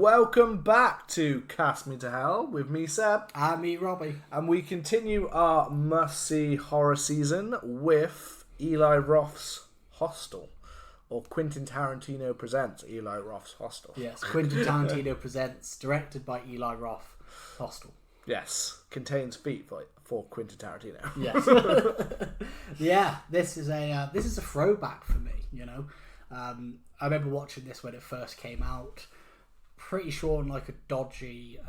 welcome back to Cast Me to Hell with me, Seb. And me, Robbie. And we continue our must-see horror season with Eli Roth's Hostel. Or Quentin Tarantino presents Eli Roth's Hostel. Yes, Quentin Tarantino presents, directed by Eli Roth, Hostel. Yes, contains feet for Quentin Tarantino. Yes. Yeah, this is a throwback for me, you know. I remember watching this when it first came out. Pretty sure on like a dodgy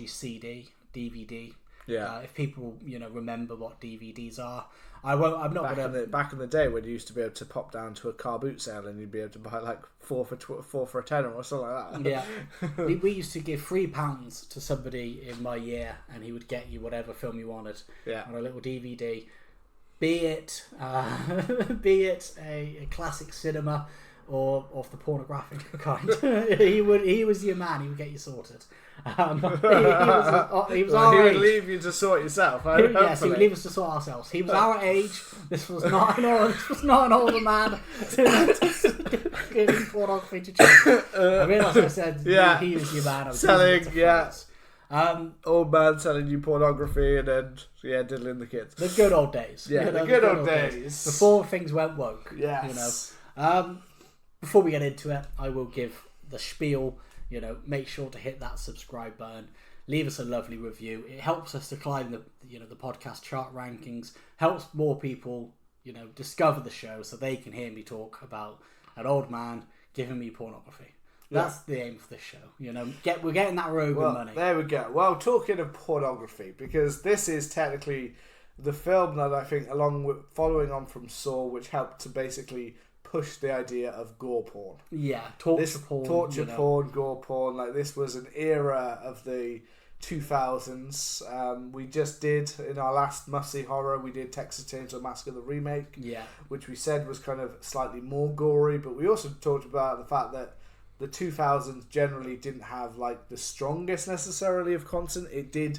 CD, DVD. Yeah. If people, remember what DVDs are. I'm not back in the day when you used to be able to pop down to a car boot sale and you'd be able to buy like four for a tenner or something like that. Yeah. we used to give £3 to somebody in my year and he would get you whatever film you wanted on a little DVD. Be it a classic cinema or of the pornographic kind. he was your man. He would get you sorted. He would leave you to sort yourself. Yes, he would leave us to sort ourselves. He was our age. This was not an older man giving pornography to children. I realised I said he was your man. I was selling, old man selling you pornography and then diddling the kids. The good old days. Yeah, the good old days. Before things went woke. Yes. Before we get into it, I will give the spiel. Make sure to hit that subscribe button. Leave us a lovely review. It helps us to climb the podcast chart rankings. Helps more people, discover the show so they can hear me talk about an old man giving me pornography. That's the aim of this show. We're getting that Rogan money. There we go. Well, talking of pornography, because this is technically the film that I think, along with following on from Saw, which helped to basically push the idea of gore porn. Yeah, torture porn, gore porn. Like, this was an era of the 2000s. We just did, in our last must-see horror, we did Texas Chainsaw Massacre, the remake. Yeah. Which we said was kind of slightly more gory, but we also talked about the fact that the 2000s generally didn't have, like, the strongest necessarily of content. It did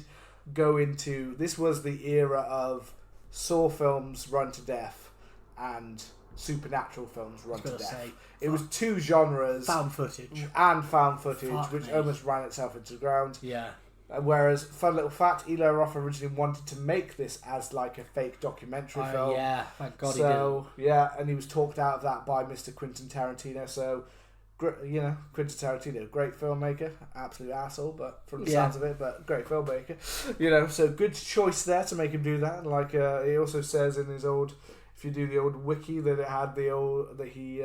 go into... This was the era of Saw films run to death and supernatural films run to death. It was two genres, found footage, which almost ran itself into the ground. Yeah. Whereas, fun little fact, Eli Roth originally wanted to make this as like a fake documentary film. Yeah, thank God he did. Yeah, and he was talked out of that by Mr. Quentin Tarantino. So, Quentin Tarantino, great filmmaker, absolute asshole, but from the sounds of it, but great filmmaker. So good choice there to make him do that. Like he also says in his old. If you do the old wiki, that it had that he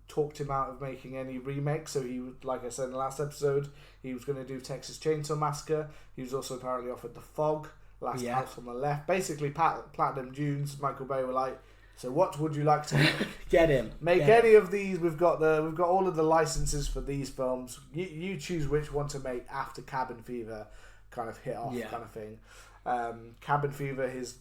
talked him out of making any remakes. So he, like I said in the last episode, he was going to do Texas Chainsaw Massacre. He was also apparently offered The Fog, Last House on the Left. Basically, Platinum Dunes, Michael Bay were like, so what would you like to make? Get him. Make any of these. We've got all of the licenses for these films. You choose which one to make after Cabin Fever kind of hit off kind of thing. Cabin Fever, his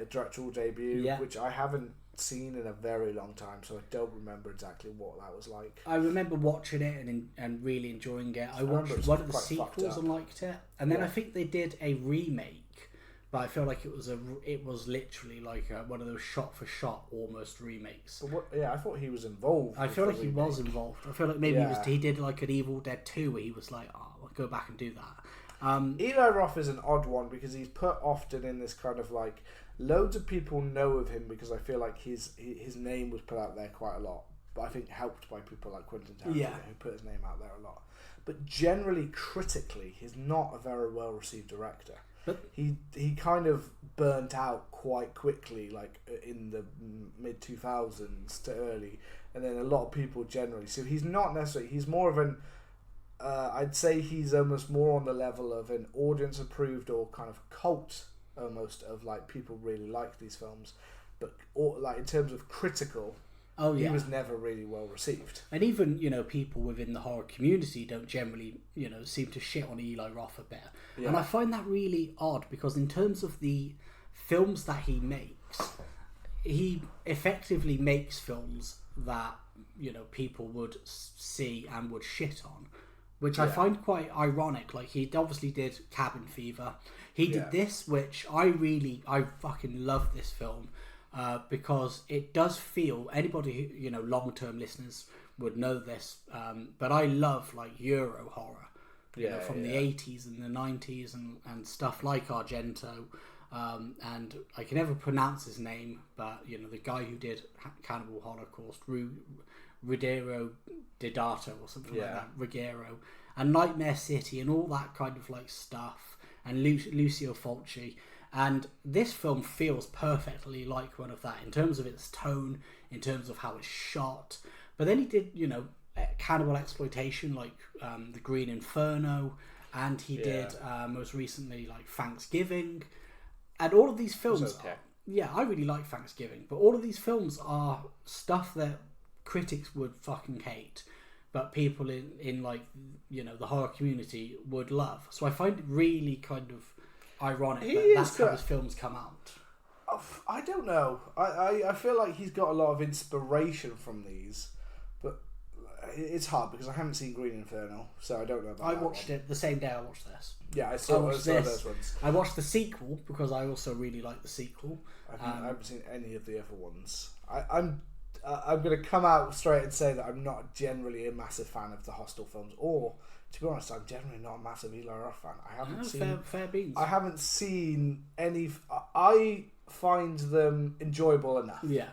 directorial debut, which I haven't seen in a very long time, so I don't remember exactly what that was like. I remember watching it and really enjoying it. I watched one of the sequels and liked it, and then I think they did a remake, but I feel like it was literally like one of those shot for shot almost remakes. I thought he was involved. I feel like he was involved. I feel like maybe he did like an Evil Dead 2 where he was like, I'll go back and do that. Eli Roth is an odd one because he's put often in this kind of like loads of people know of him because I feel like his name was put out there quite a lot, but I think helped by people like Quentin Tarantino who put his name out there a lot. But generally, critically, he's not a very well received director. But he kind of burnt out quite quickly, like in the mid 2000s to early, and then a lot of people generally. So he's not necessarily. He's more of an. I'd say he's almost more on the level of an audience approved or kind of cult almost of like people really like these films, but like in terms of critical, he was never really well received. And even people within the horror community don't generally seem to shit on Eli Roth a bit, and I find that really odd because in terms of the films that he makes, he effectively makes films that people would see and would shit on. Which I find quite ironic. Like, he obviously did Cabin Fever. He did this, which I fucking love this film. because it does feel, anybody who, long-term listeners would know this, but I love like Euro horror, from the 80s and the 90s and stuff like Argento, and I can never pronounce his name, but the guy who did Cannibal Holocaust, Ruggero Deodato or something like that, Ruggero, and Nightmare City and all that kind of like stuff, and Lucio Fulci. And this film feels perfectly like one of that in terms of its tone, in terms of how it's shot. But then he did, cannibal exploitation like The Green Inferno, and he did most recently like Thanksgiving. And all of these films, I really like Thanksgiving, but all of these films are stuff that critics would fucking hate, but people in like, the horror community would love. So I find it really kind of ironic that's how his films come out. I don't know. I feel like he's got a lot of inspiration from these, but it's hard because I haven't seen Green Inferno, so I don't know about I watched it the same day I watched this. Yeah, I saw those ones. I watched the sequel because I also really like the sequel. I haven't seen any of the other ones. I'm going to come out straight and say that I'm not generally a massive fan of the Hostel films, or to be honest, I'm generally not a massive Eli Roth fan. I haven't seen fair beans. I haven't seen any. I find them enjoyable enough. Yeah,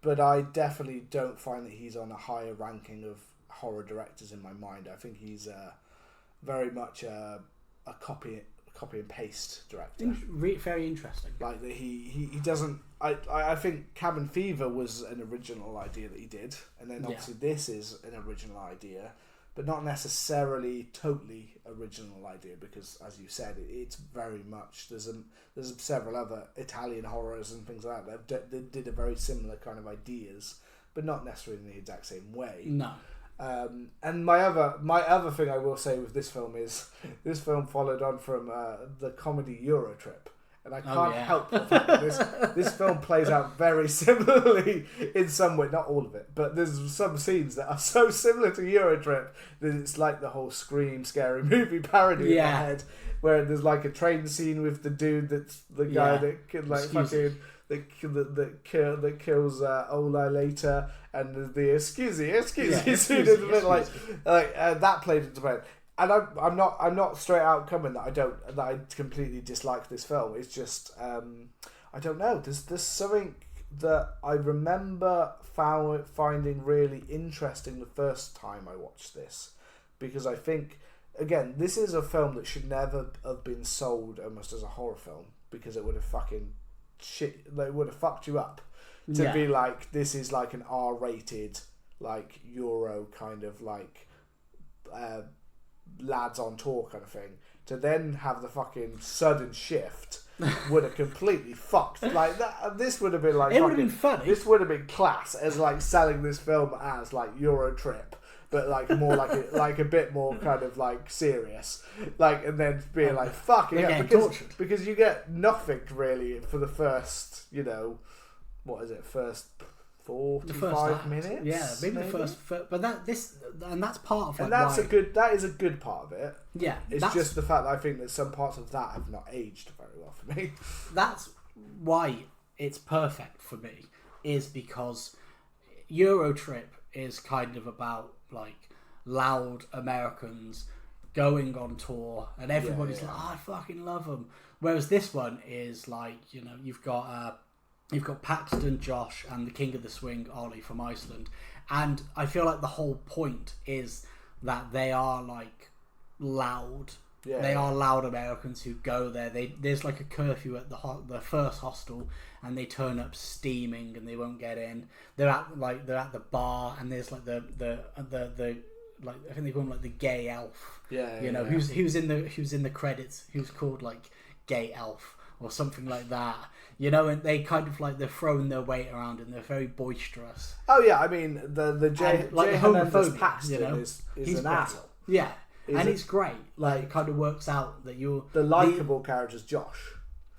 but I definitely don't find that he's on a higher ranking of horror directors in my mind. I think he's very much a copy and paste director. Very interesting. Like that he doesn't. I think Cabin Fever was an original idea that he did, and then obviously this is an original idea, but not necessarily totally original idea, because as you said, it's very much there's several other Italian horrors and things like that that did a very similar kind of ideas, but not necessarily in the exact same way. No. And my other thing I will say with this film is this film followed on from the comedy Euro Trip. And I can't help the fact that this film plays out very similarly in some way, not all of it, but there's some scenes that are so similar to Eurotrip that it's like the whole Scream scary movie parody in my head, where there's like a train scene with the dude that's the guy that could like fucking that kills Ola later, and there's the excuse scene in the middle, like that played into my head. And I'm not straight out coming that I completely dislike this film. It's just I don't know. There's something that I remember finding really interesting the first time I watched this, because I think again this is a film that should never have been sold almost as a horror film, because it would have fucking it would have fucked you up to be like, this is like an R-rated like Euro kind of like lads on tour kind of thing, to then have the fucking sudden shift would have completely fucked like that. This would have been like, it would have been funny. This would have been class as like selling this film as like Euro Trip, but like more like a bit more kind of like serious, like, and then being like fucking because you get nothing really for the first, first 45 minutes. Yeah, maybe the first, but that's part of like, and that is a good part of it. Yeah, it's just the fact that I think that some parts of that have not aged very well for me. That's why it's perfect for me, is because Euro Trip is kind of about like loud Americans going on tour, and everybody's like, I fucking love them. Whereas this one is like, you've got Paxton, Josh, and the King of the Swing, Ollie from Iceland, and I feel like the whole point is that they are like loud. They are loud Americans who go there. There's like a curfew at the first hostel, and they turn up steaming and they won't get in. They're at the bar, and there's like the like, I think they call him like the gay elf. Who's in the credits, who's called like gay elf or something like that. And they kind of like, they're throwing their weight around and they're very boisterous. Oh yeah, I mean the Jay homophobic Paxton is an asshole. Yeah. And it's great. Like, it kind of works out that you're... The likeable character is Josh.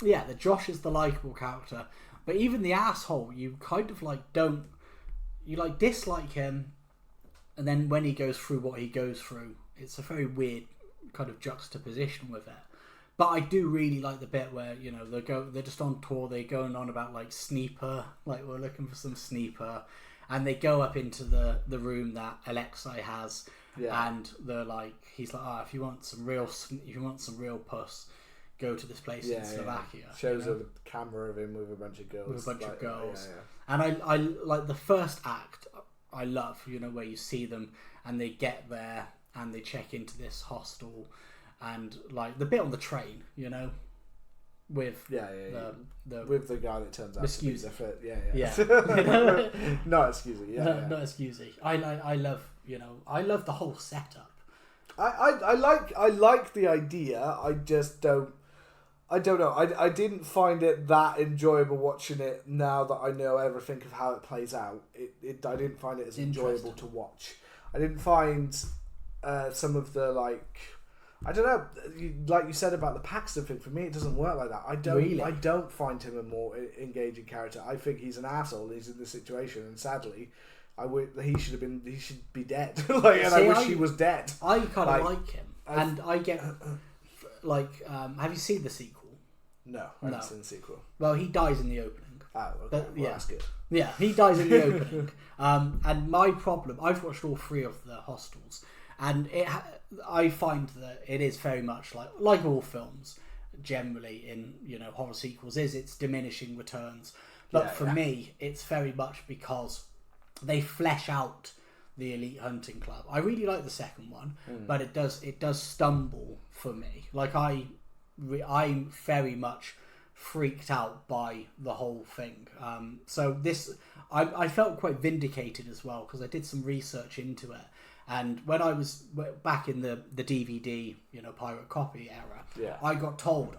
Yeah, the Josh is the likeable character. But even the asshole, you kind of like don't... You like dislike him, and then when he goes through what he goes through, it's a very weird kind of juxtaposition with it. But I do really like the bit where, you know, they're just on tour, they're going on about like Sneeper, like we're looking for some Sneeper, and they go up into the room that Alexei has, and they're like, he's like, if you want some real puss, go to this place in Slovakia. Shows her the camera of him with a bunch of girls. And I like the first act. I love, you know, where you see them and they get there and they check into this hostel. And like the bit on the train, you know, with with the guy that turns out to be the fit, not excusing, not excusing. I love, you know, I love the whole setup. I like the idea. I just don't. I don't know. I didn't find it that enjoyable watching it now that I know everything of how it plays out. I didn't find it as enjoyable to watch. I didn't find some of the like. I don't know, like you said about the Paxton thing, for me it doesn't work like that. I don't find him a more engaging character. I think he's an asshole. He's in this situation, and sadly, he should be dead. I wish he was dead. I kind of like him, and I get like, have you seen the sequel? No, I haven't seen the sequel. Well, he dies in the opening. Oh, okay. That's good. Yeah, he dies in the opening. And my problem, I've watched all 3 of the Hostels, and I find that it is very much like all films generally in, you know, horror sequels, it's diminishing returns. But for me, it's very much because they flesh out the Elite Hunting Club. I really like the second one, but it does stumble for me. Like I'm very much freaked out by the whole thing. So this, I felt quite vindicated as well because I did some research into it. And when I was back in the DVD, you know, pirate copy era, I got told,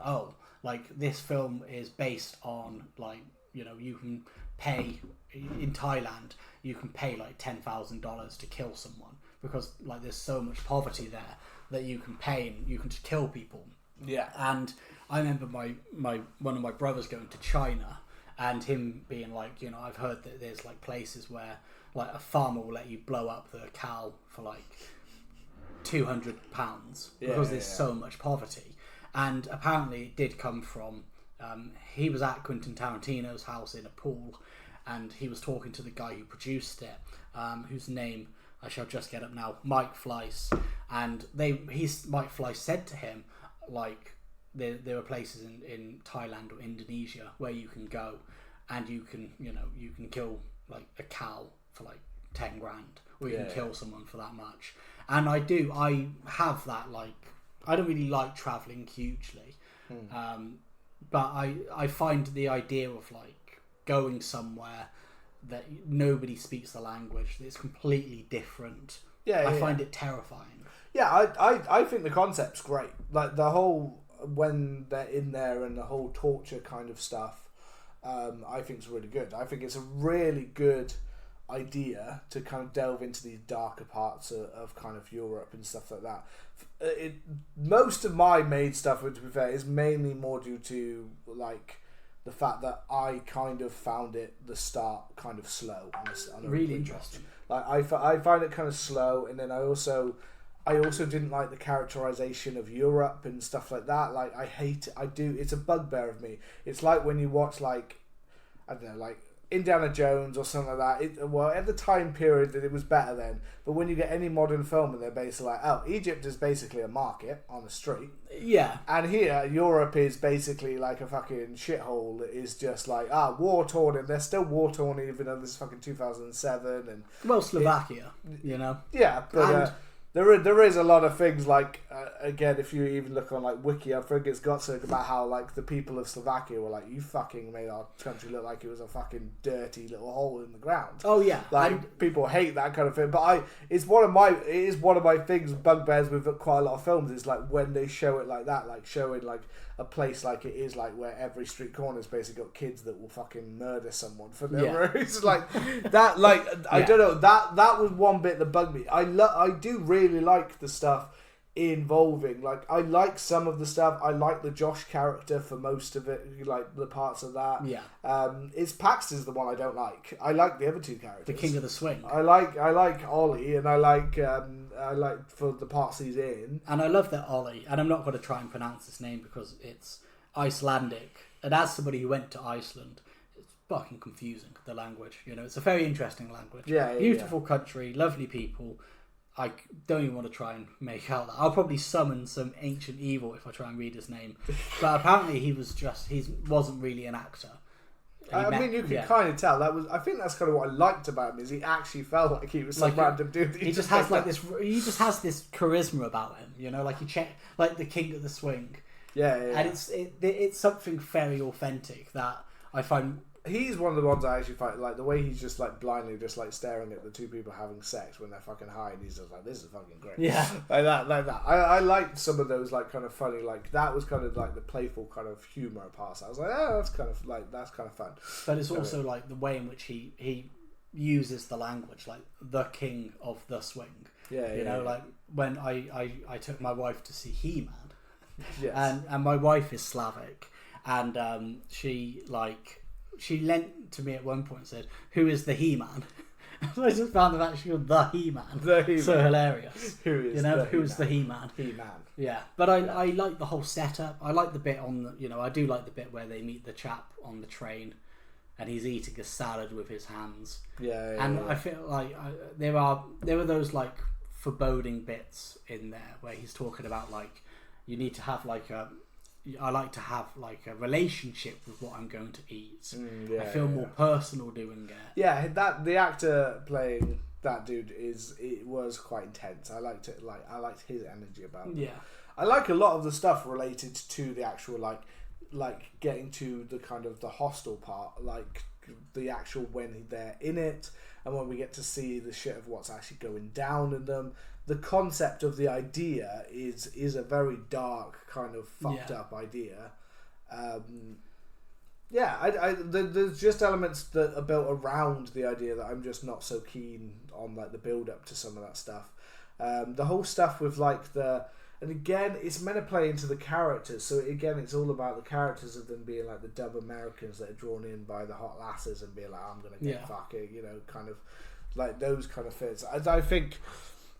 like this film is based on, like, you know, you can pay in Thailand, you can pay like $10,000 to kill someone because like there's so much poverty there that you can pay and you can just kill people. Yeah. And I remember one of my brothers going to China and him being like, you know, I've heard that there's like places where like a farmer will let you blow up the cow for like £200 because there's so much poverty. And apparently it did come from, he was at Quentin Tarantino's house in a pool and he was talking to the guy who produced it, whose name I shall just get up now, Mike Fleiss. And Mike Fleiss said to him, like, there are places in Thailand or Indonesia where you can go and you can kill like a cow for like 10 grand, or you can kill someone for that much. And I have that, like, I don't really like traveling hugely, but I find the idea of like going somewhere that nobody speaks the language, that it's completely different. I find it terrifying. I think the concept's great. Like the whole, when they're in there and the whole torture kind of stuff, I think it's really good. I think it's a really good idea to kind of delve into these darker parts of kind of Europe and stuff like that. Most of my made stuff, to be fair, is mainly more due to like the fact that I kind of found the start kind of slow. On a really interesting. Like I find it kind of slow, and then I also didn't like the characterization of Europe and stuff like that. Like it's a bugbear of me. It's like when you watch like, I don't know, like Indiana Jones or something like that. Well, at the time period that it was better then, but when you get any modern film and they're basically like, Egypt is basically a market on the street. Yeah. And here, Europe is basically like a fucking shithole that is just like, war-torn, and they're still war-torn even though this is fucking 2007. And well, Slovakia, you know. Yeah, but there is a lot of things like, again, if you even look on like Wiki, I think it's got something about how like the people of Slovakia were like, you fucking made our country look like it was a fucking dirty little hole in the ground. Oh yeah, like people hate that kind of thing. But it is one of my things, bugbears with quite a lot of films, is like when they show it like that, like showing like a place like it is, like where every street corner's basically got kids that will fucking murder someone for no reason. Like that, like I don't know, that was one bit that bugged me. I do really like the stuff involving, like, I like some of the stuff. I like the Josh character for most of it, like the parts of that. It's Paxton's the one I don't like. I like the other two characters. The King of the Swing. I like Ollie, and I like for the parts he's in. And I love that Ollie, and I'm not going to try and pronounce his name because it's Icelandic. And as somebody who went to Iceland, it's fucking confusing, the language. You know, it's a very interesting language. Beautiful country, lovely people. I don't even want to try and make out that. I'll probably summon some ancient evil if I try and read his name. But apparently he wasn't really an actor. You can kind of tell I think that's kind of what I liked about him, is he actually felt like he was some random dude. He just has this charisma about him, you know, like like the king of the swing. And it's something very authentic that I find. He's one of the ones I actually find, like the way he's just like blindly just like staring at the two people having sex when they're fucking high, and he's just like, this is fucking great. Yeah, like that. I liked some of those like kind of funny, like that was kind of like the playful kind of humor parts. I was like, oh, that's kind of fun. But it's also like the way in which he uses the language, like the king of the swing. Like when I took my wife to see He-Man, and my wife is Slavic, and she lent to me at one point and said, "Who is the He-Man?" I just found them actually called the He-Man. So hilarious. Who's the He-Man? He-Man. Yeah, but I like the whole setup. I like the bit I do like the bit where they meet the chap on the train, and he's eating a salad with his hands. I feel like there were those like foreboding bits in there where he's talking about like you need to have like I like to have like a relationship with what I'm going to eat. I feel more personal doing it. Yeah, the actor playing that dude was quite intense. I liked it. I liked his energy about it. Yeah, I like a lot of the stuff related to the actual like getting to the kind of the hostel part, like the actual when they're in it, and when we get to see the shit of what's actually going down in them. The concept of the idea is a very dark kind of fucked up idea. There's just elements that are built around the idea that I'm just not so keen on, like the build up to some of that stuff. The whole stuff with like and again, it's meant to play into the characters. So again, it's all about the characters of them being like the dumb Americans that are drawn in by the hot lasses and being like, I'm gonna get fucking, kind of like those kind of fits. I think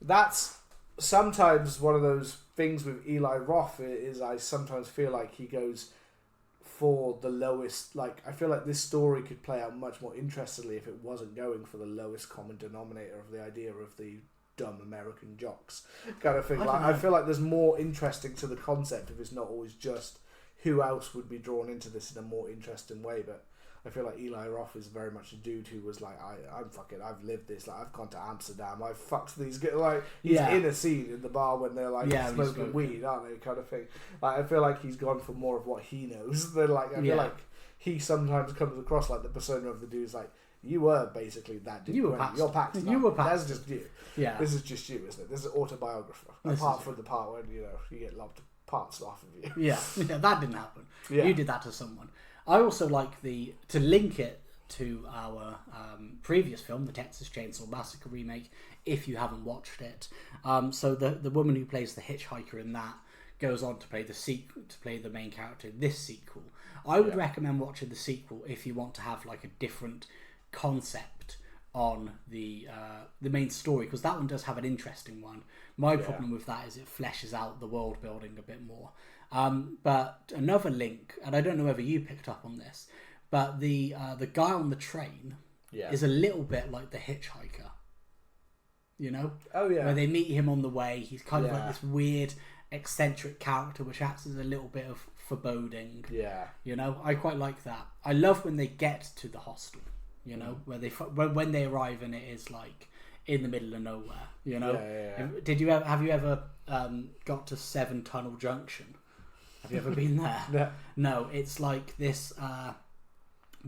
that's sometimes one of those things with Eli Roth is I sometimes feel like he goes for the lowest, like I feel like this story could play out much more interestingly if it wasn't going for the lowest common denominator of the idea of the dumb American jocks kind of thing. I feel like there's more interesting to the concept if it's not always just who else would be drawn into this in a more interesting way. But I feel like Eli Roth is very much a dude who was like, I've lived this. Like, I've gone to Amsterdam. I've fucked these guys. Like, he's in a scene in the bar when they're like smoking weed, aren't they? Kind of thing. Like, I feel like he's gone for more of what he knows. Than like, I feel like he sometimes comes across like the persona of the dude's like, you were basically that dude. You're Paxton. You were Paxton. That's just you. Yeah. This is just you, isn't it? This is autobiographer. Apart from the part when you get lobbed parts off of you. Yeah, that didn't happen. Yeah. You did that to someone. I also like to link it to our previous film, the Texas Chainsaw Massacre remake, if you haven't watched it. So the woman who plays the hitchhiker in that goes on to play the main character in this sequel. I would recommend watching the sequel if you want to have like a different concept on the main story, because that one does have an interesting one. My problem with that is it fleshes out the world building a bit more. But another link, and I don't know whether you picked up on this, but the guy on the train is a little bit like the hitchhiker. You know? Oh yeah. Where they meet him on the way, he's kind of like this weird, eccentric character, which acts as a little bit of foreboding. Yeah. You know, I quite like that. I love when they get to the hostel. You know, where when they arrive and it is like in the middle of nowhere. You know, have you ever got to 7 Tunnel Junction? Have you ever been there? No, it's like this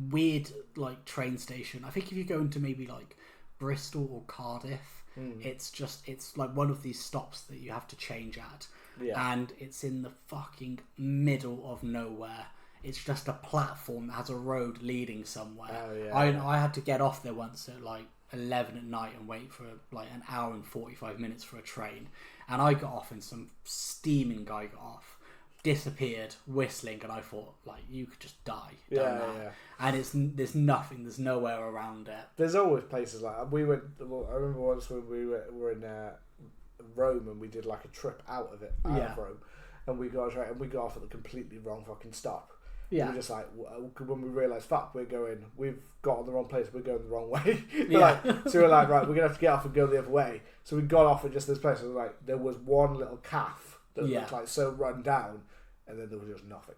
weird like train station. I think if you go into maybe like Bristol or Cardiff, it's like one of these stops that you have to change at, and it's in the fucking middle of nowhere. It's just a platform that has a road leading somewhere. I had to get off there once at like 11 at night and wait for like an hour and 45 minutes for a train, and I got off and some steaming guy got off, disappeared whistling, and I thought like you could just die down there. And there's nowhere around it. There's always places like we went. I remember once when we were in Rome and we did like a trip out of Rome, and we got off at the completely wrong fucking stop. Yeah. We were just like, when we realised, we've got on the wrong place, we're going the wrong way. So we're like, right, we're going to have to get off and go the other way. So we got off at just this place, and there was one little calf that looked like so run down, and then there was just nothing.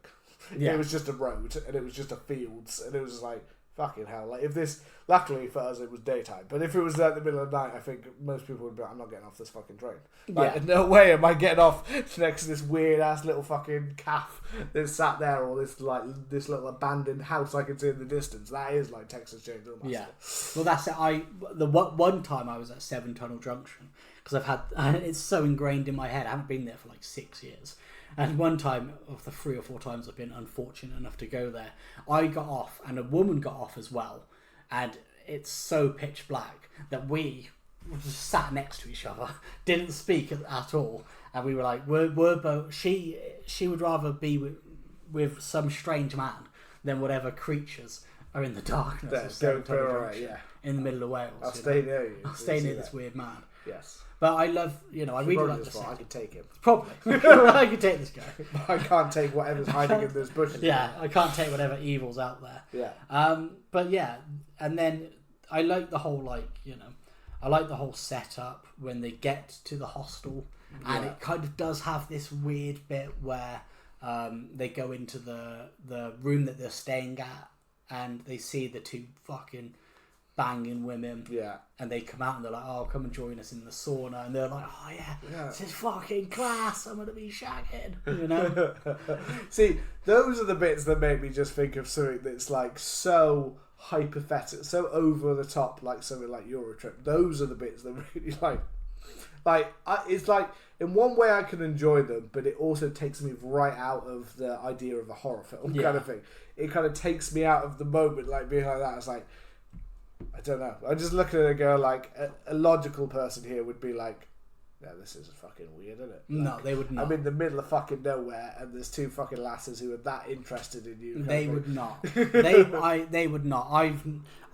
Yeah. It was just a road, and it was just a fields, and it was just like, fucking hell. Like, if this, luckily for us, it was daytime, but if it was at the middle of the night, I think most people would be like, I'm not getting off this fucking train. Like, no way am I getting off next to this weird ass little fucking calf that's sat there, or this little abandoned house I can see in the distance. That is like Texas Chainsaw Massacre. Yeah. Well, that's it. One time I was at Seven Tunnel Junction, because it's so ingrained in my head. I haven't been there for like 6 years. And one time, of the 3 or 4 times I've been unfortunate enough to go there, I got off, and a woman got off as well. And it's so pitch black that we just sat next to each other, didn't speak at all, and we were like, we're both. She would rather be with some strange man than whatever creatures are in the darkness in the middle of Wales. I'll stay near you. I'll stay near this weird man. Yes. But I love, I really like the set. I could take him. Probably. I could take this guy. I can't take whatever's hiding in those bushes. Yeah, I can't take whatever evil's out there. Yeah. But yeah, and then I like the whole, I like the whole setup when they get to the hostel, and it kind of does have this weird bit where they go into the room that they're staying at, and they see the 2 fucking banging women, and they come out and they're like, oh, come and join us in the sauna, and they're like, oh yeah. This is fucking class, I'm gonna be shagging, See, those are the bits that make me just think of something that's like so hypothetical, so over the top, like something like Eurotrip. Those are the bits that really it's like, in one way I can enjoy them, but it also takes me right out of the idea of a horror film kind of thing. It kind of takes me out of the moment, like being like that. It's like, I don't know. I just look at it and go, like, a logical person here would be like, yeah, this is fucking weird, isn't it? Like, no, they would not. I'm in the middle of fucking nowhere, and there's 2 fucking lasses who are that interested in you. They would not. They would not.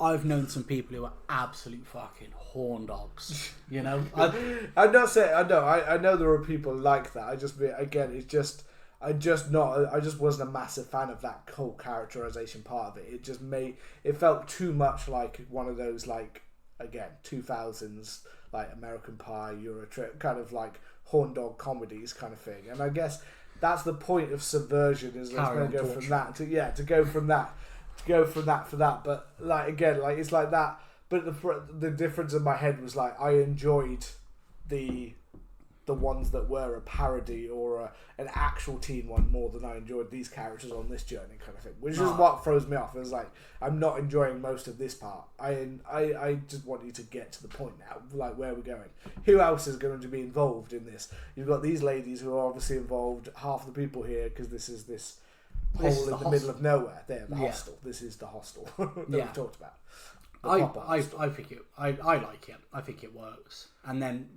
I've known some people who are absolute fucking horn dogs. I'm not saying. I know there are people like that. I just I just wasn't a massive fan of that whole characterization part of it. It felt too much like one of those, like, again, 2000s, like American Pie, Eurotrip, kind of like horn dog comedies kind of thing. And I guess that's the point of subversion, is let's go from that to go from that for that. But like, again, like, it's like that. But the difference in my head was like, I enjoyed the ones that were a parody or an actual teen one more than I enjoyed these characters on this journey kind of thing, which is what throws me off. It was like, I'm not enjoying most of this part. I just want you to get to the point now, like, where we're going. Who else is going to be involved in this? You've got these ladies who are obviously involved, half the people here, because this is this hole in the middle of nowhere. There, the hostel. This is the hostel that we've talked about. I think I like it. I think it works. And then,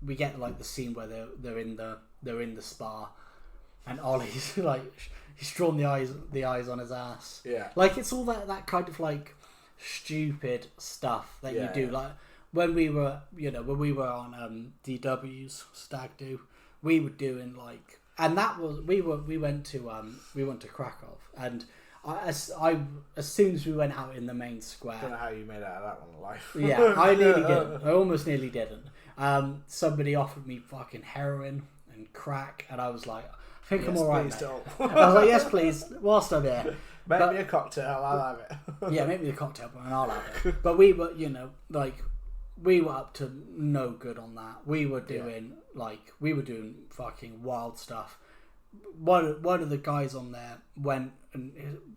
we get like the scene where they're in the spa, and Ollie's like, he's drawn the eyes on his ass. Yeah. Like, it's all that kind of like stupid stuff that you do. Like, when we were on DW's Stag Do, we were doing like, and that was we went to Krakow, and as soon as we went out in the main square, I don't know how you made out of that one alive. Yeah, I nearly didn't. I almost nearly didn't. Somebody offered me fucking heroin and crack, and I was like, I think I'm alright, mate. I was like, yes, please, whilst I'm here. Make me a cocktail, I'll have it. Yeah, make me a cocktail, and I'll have it. But we were, we were up to no good on that. We were doing fucking wild stuff. One of the guys on there went and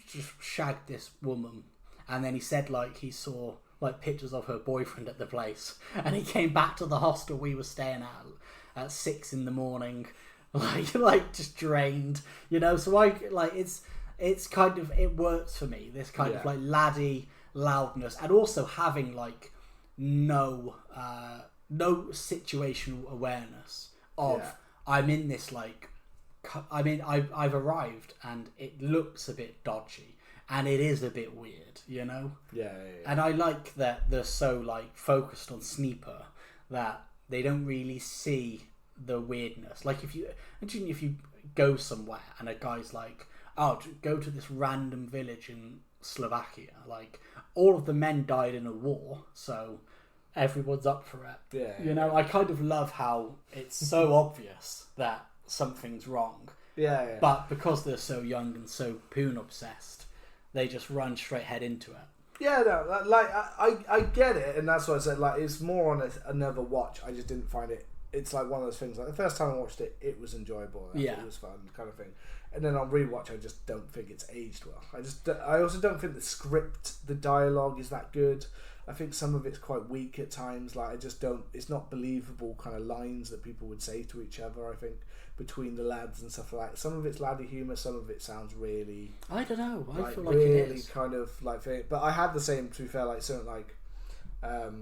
just shagged this woman, and then he said like he saw like pictures of her boyfriend at the place, and he came back to the hostel we were staying at 6 a.m, like just drained, so I like, it's kind of, it works for me, this kind of like laddie loudness, and also having like no situational awareness of I'm in this, like, I've arrived and it looks a bit dodgy and it is a bit weird, Yeah. And I like that they're so like focused on Sneeper that they don't really see the weirdness. Like if you go somewhere and a guy's like, oh, go to this random village in Slovakia, like all of the men died in a war, so everyone's up for it. Yeah, you know, I kind of love how it's so obvious that something's wrong. Yeah. But because they're so young and so poon obsessed, they just run straight head into it. Yeah, no, like I get it, and that's what I said. Like, it's more on another watch. I just didn't find it. It's like one of those things. Like the first time I watched it, it was enjoyable. It was fun, kind of thing. And then on rewatch, I just don't think it's aged well. I also don't think the script, the dialogue is that good. I think some of it's quite weak at times. Like, I just don't. It's not believable kind of lines that people would say to each other. I think between the lads and stuff like that. Some of it's laddie humour. Some of it sounds really. I don't know. I feel like really it is kind of like. But I had the same. To be fair, like something like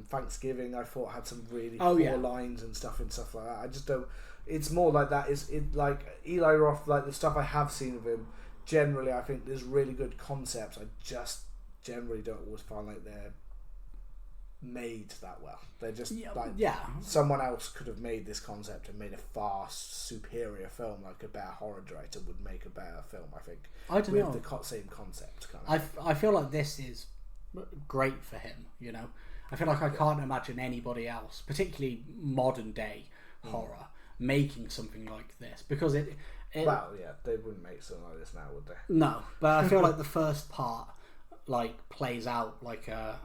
Thanksgiving. I thought had some really poor lines and stuff like that. I just don't. It's more like that. Is it like Eli Roth? Like the stuff I have seen of him. Generally, I think there's really good concepts. I just generally don't always find like they're made that well. They're just someone else could have made this concept and made a far superior film. Like a better horror director would make a better film, I think. I don't know. With the same concept kind of. I feel like this is great for him, you know. I feel like I can't imagine anybody else, particularly modern day horror, making something like this, because it well, yeah, they wouldn't make something like this now, would they? No, but I feel like the first part like plays out like a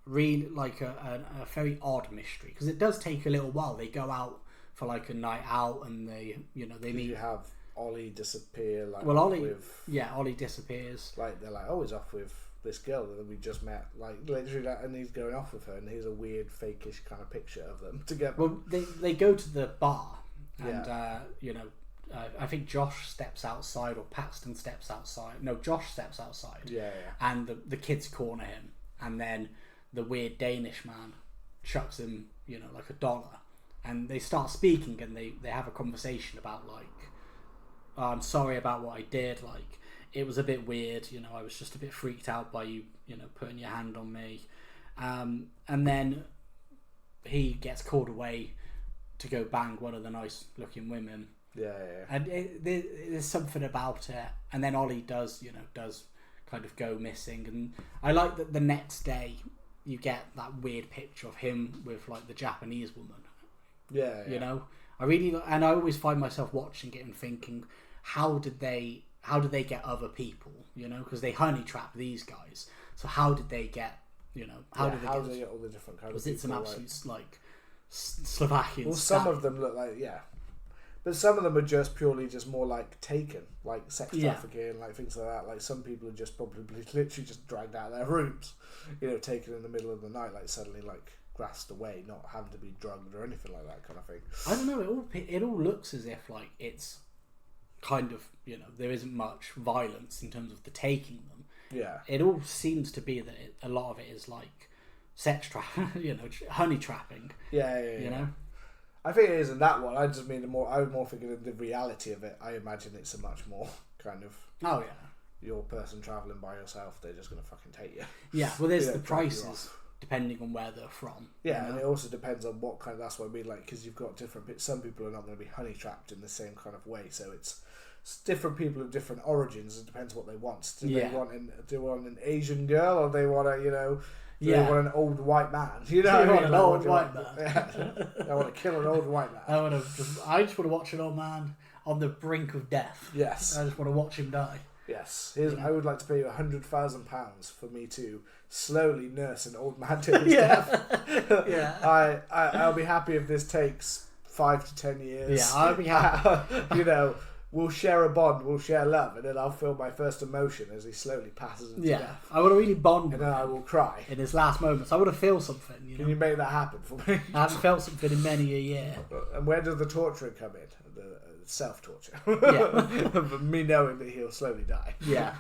very odd mystery, because it does take a little while. They go out for like a night out, and they meet. You have Ollie disappear. Like, well, Ollie disappears. Like they're like, oh, he's off with this girl that we just met. Like literally, and he's going off with her, and here's a weird, fakeish kind of picture of them together. Well, they go to the bar, and I think Josh steps outside, or Paxton steps outside. No, Josh steps outside. Yeah. And the kids corner him, and then the weird Danish man chucks him, like $1, and they start speaking, and they have a conversation about like, oh, I'm sorry about what I did. Like, it was a bit weird. I was just a bit freaked out by you, putting your hand on me. And then he gets called away to go bang one of the nice looking women. Yeah. And there's something about it. And then Ollie does kind of go missing. And I like that the next day you get that weird picture of him with like the Japanese woman. Yeah. I really, and I always find myself watching it and thinking, how did they get other people? Because they honey trap these guys. So how did they get? How did they get all the different kinds? Was it some absolute like Slovakian? Well, some of them look like but some of them are just more like taken, like sex trafficking, like things like that. Like some people are just probably literally just dragged out of their rooms, taken in the middle of the night, like suddenly like grassed away, not having to be drugged or anything like that kind of thing. I don't know. It all looks as if like it's kind of there isn't much violence in terms of the taking them. Yeah. It all seems to be that a lot of it is like sex honey trapping. Yeah. I think it is in that one. I just mean I was more thinking of the reality of it. I imagine it's a much more kind of. Oh yeah. Your person travelling by yourself, they're just gonna fucking take you. Yeah. Well, there's the prices depending on where they're from. Yeah, and it also depends on what kind of. That's what I mean. Like, because you've got different. Some people are not going to be honey trapped in the same kind of way. So it's different people of different origins. It depends what they want. Do they want an Asian girl, or they want a they want an old white man? An old white man. They want to kill an old white man. I just want to watch an old man on the brink of death. Yes. I just want to watch him die. Yes. I would like to pay you £100,000 for me to slowly nurse an old man to his death. I'll be happy if this takes 5 to 10 years. Yeah, I'll be happy. We'll share a bond, we'll share love, and then I'll feel my first emotion as he slowly passes into death. I want to really bond and then I will cry in his last moments. I want to feel something. Can you make that happen for me? I haven't felt something in many a year. And where does the torturing come in? The self-torture. Yeah. Me knowing that he'll slowly die. Yeah.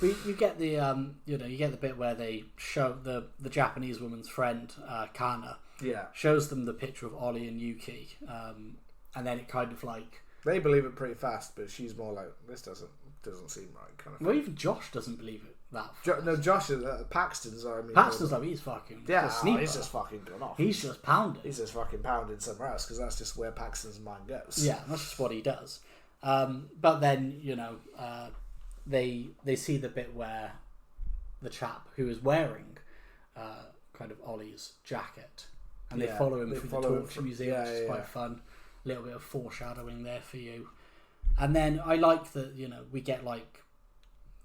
You get the you get the bit where they show the Japanese woman's friend Kana. Yeah. Shows them the picture of Ollie and Yuki, and then it kind of like. They believe it pretty fast, but she's more like, this doesn't seem right, kind of thing. Well, even Josh doesn't believe it Josh, Paxton's. Paxton's like, he's fucking. He's just fucking gone off. He's just pounding. He's just fucking pounding somewhere else because that's just where Paxton's mind goes. Yeah, that's just what he does. But then they see the bit where the chap who is wearing kind of Ollie's jacket, and they follow him through the Torture Museum, which is quite fun. A little bit of foreshadowing there for you. And then I like that we get like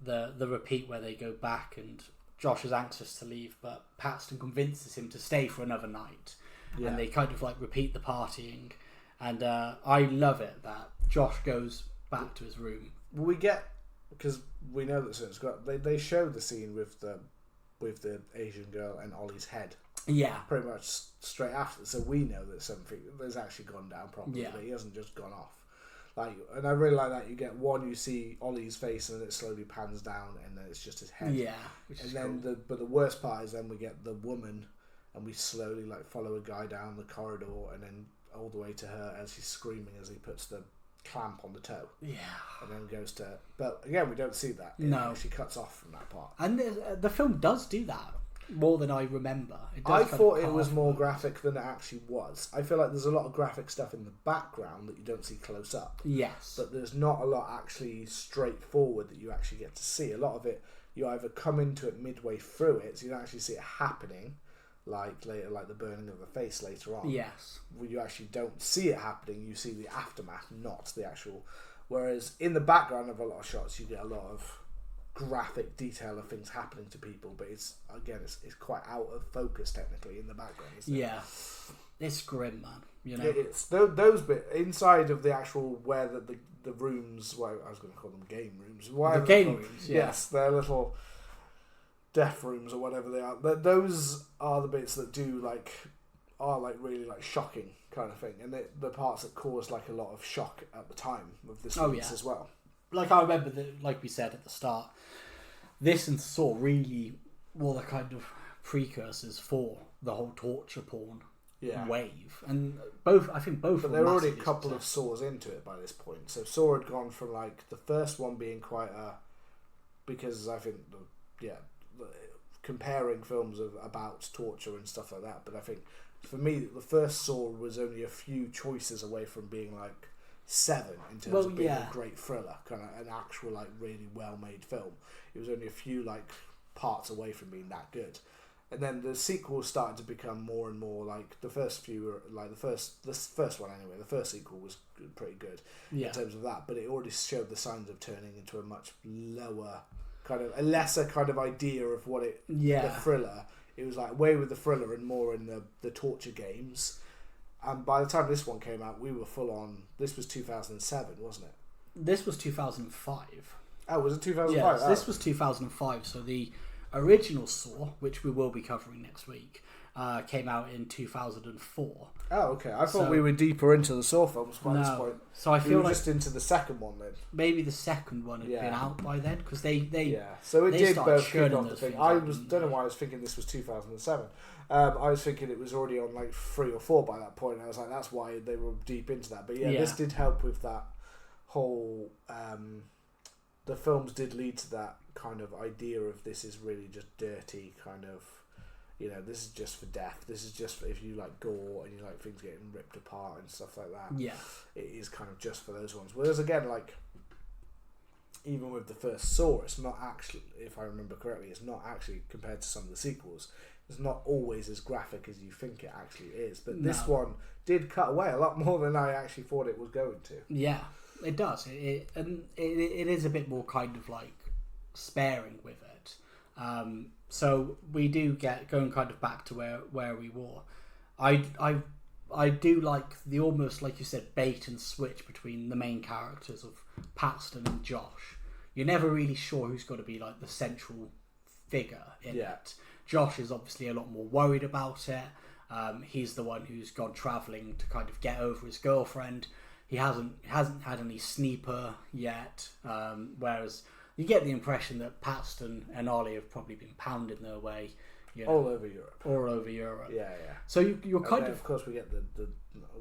the repeat where they go back and Josh is anxious to leave, but Paxton convinces him to stay for another night, and they kind of like repeat the partying. And I love it that Josh goes back to his room. We get, because we know that it's got. They show the scene with the Asian girl and Ollie's head. Yeah, pretty much straight after. So we know that something has actually gone down properly. Yeah. But he hasn't just gone off. And I really like that. You see Ollie's face, and then it slowly pans down, and then it's just his head. Yeah, and then cool. But the worst part is then we get the woman, and we slowly follow a guy down the corridor, and then all the way to her as she's screaming as he puts the clamp on the toe. Yeah, and then goes to. But again, we don't see that. No, she cuts off from that part. And the film does do that more than I remember. I thought it was more graphic than it actually was. I feel like there's a lot of graphic stuff in the background that you don't see close up. Yes. But there's not a lot actually straightforward that you actually get to see. A lot of it, you either come into it midway through it, so you don't actually see it happening, like later, like the burning of the face later on. Yes. Where you actually don't see it happening, you see the aftermath, not the actual... Whereas in the background of a lot of shots, you get a lot of graphic detail of things happening to people, but it's quite out of focus technically in the background, isn't it? Yeah, it's grim, man. It's those bits inside of the actual where the rooms. Well, I was going to call them game rooms. The game rooms, yes, they're little death rooms or whatever they are. Those are the bits that are really shocking kind of thing, and the parts that cause a lot of shock at the time of this release as well. Like I remember that, like we said at the start, this and Saw really were the kind of precursors for the whole torture porn wave, and I think both. But there were already a couple of Saws into it by this point. So Saw had gone from the first one being quite because I think comparing films about torture and stuff like that. But I think for me, the first Saw was only a few choices away from being 7 in terms of being a great thriller, kind of an actual really well made film. It was only a few parts away from being that good, and then the sequels started to become more and more the first few were the first one anyway. The first sequel was pretty good in terms of that, but it already showed the signs of turning into a much lower a lesser kind of idea of what the thriller. It was away with the thriller and more in the torture games. And by the time this one came out, we were full on. This was 2007, wasn't it? This was 2005. Oh, was it 2005? Yes, this was 2005. So the original Saw, which we will be covering next week, came out in 2004. Oh, okay. I thought we were deeper into the Saw films by this point. So I feel just into the second one then. Maybe the second one had been out by then because they So it they did both kick off the thing. thing. Don't know why I was thinking this was 2007. I was thinking it was already on 3 or 4 by that point. I was that's why they were deep into that. But this did help with that whole. The films did lead to that kind of idea of this is really just dirty kind of. This is just for death. This is just for if you like gore and you like things getting ripped apart and stuff like that. Yeah, it is kind of just for those ones. Whereas again, even with the first Saw, it's not actually, if I remember correctly, it's not actually compared to some of the sequels. It's not always as graphic as you think it actually is. But this one did cut away a lot more than I actually thought it was going to. Yeah, it does. It is a bit more kind of sparing with it. So we do get going kind of back to where we were. I do like the almost, like you said, bait and switch between the main characters of Paxton and Josh. You're never really sure who's going to be the central figure in it. Josh is obviously a lot more worried about it. He's the one who's gone travelling to kind of get over his girlfriend. He hasn't had any sneaper yet, whereas you get the impression that Paxton and Ollie have probably been pounding their way, all over Europe. All over Europe. Yeah. So you're kind of. Of course, we get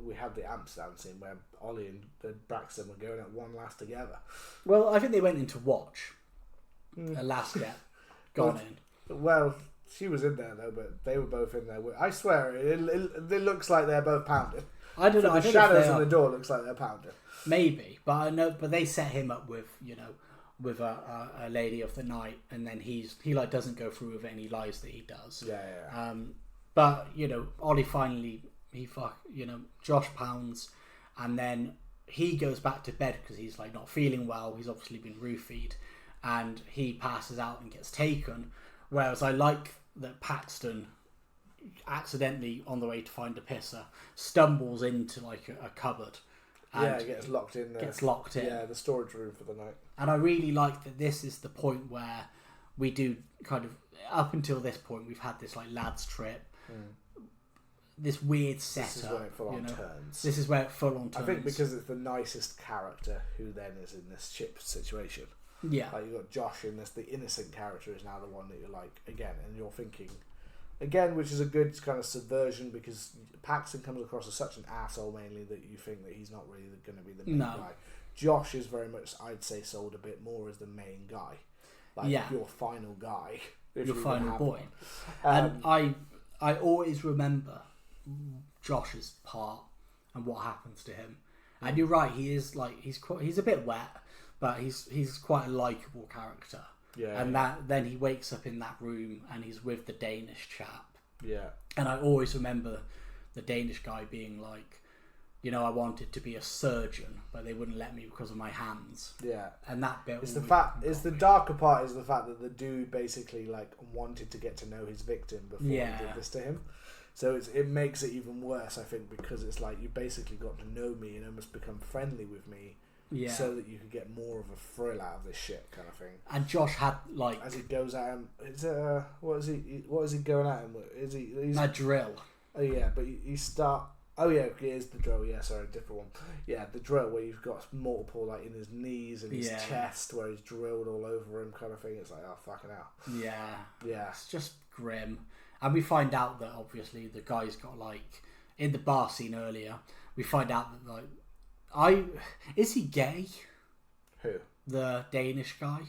we have the Amsterdam scene where Ollie and Braxton were going at one last together. Well, I think they went into Watch, Alaska. gone in. Well, she was in there though, but they were both in there. I swear, it looks like they're both pounded. I don't know. The shadows in the door looks like they're pounded. Maybe, but I know. But they set him up with with a lady of the night, and then he like doesn't go through with any lies that he does. Yeah. But Ollie finally Josh pounds, and then he goes back to bed because he's like not feeling well. He's obviously been roofied, and he passes out and gets taken. Whereas I like that Paxton accidentally on the way to find a pisser stumbles into like a cupboard. And gets locked in there. Gets locked in. Yeah, the storage room for the night. And I really like that this is the point where we do kind of, up until this point, we've had this like lads trip, this weird setup. This is where it full on turns. This is where it full on turns. I think because it's the nicest character who then is in this ship situation. Yeah. Like you've got Josh in this, the innocent character is now the one that you're like, again, and you're thinking, again, which is a good kind of subversion because Paxton comes across as such an asshole mainly that you think that he's not really going to be the main guy. Josh is very much, I'd say, sold a bit more as the main guy. Like your final guy. Your final boy. And I always remember Josh's part and what happens to him. And you're right, he is like, he's a bit wet, but he's quite a likeable character. Yeah. And then he wakes up in that room and he's with the Danish chap. Yeah. And I always remember the Danish guy being like, I wanted to be a surgeon, but they wouldn't let me because of my hands. Yeah. And that bit. It's the darker part is the fact that the dude basically like wanted to get to know his victim before he did this to him. So it makes it even worse, I think, because it's like you basically got to know me and almost become friendly with me. Yeah. So that you could get more of a thrill out of this shit kind of thing. And Josh had like as he goes at him, what is he going at him with? He's a drill. Oh yeah, but he start. Oh yeah, it is the drill. Yeah, sorry, different one. Yeah, the drill where you've got multiple like in his knees and his chest where he's drilled all over him kind of thing. It's like, oh fucking hell. Yeah. It's just grim. And we find out that obviously the guy's got like in the bar scene earlier. We find out that like is he gay? Who? The Danish guy.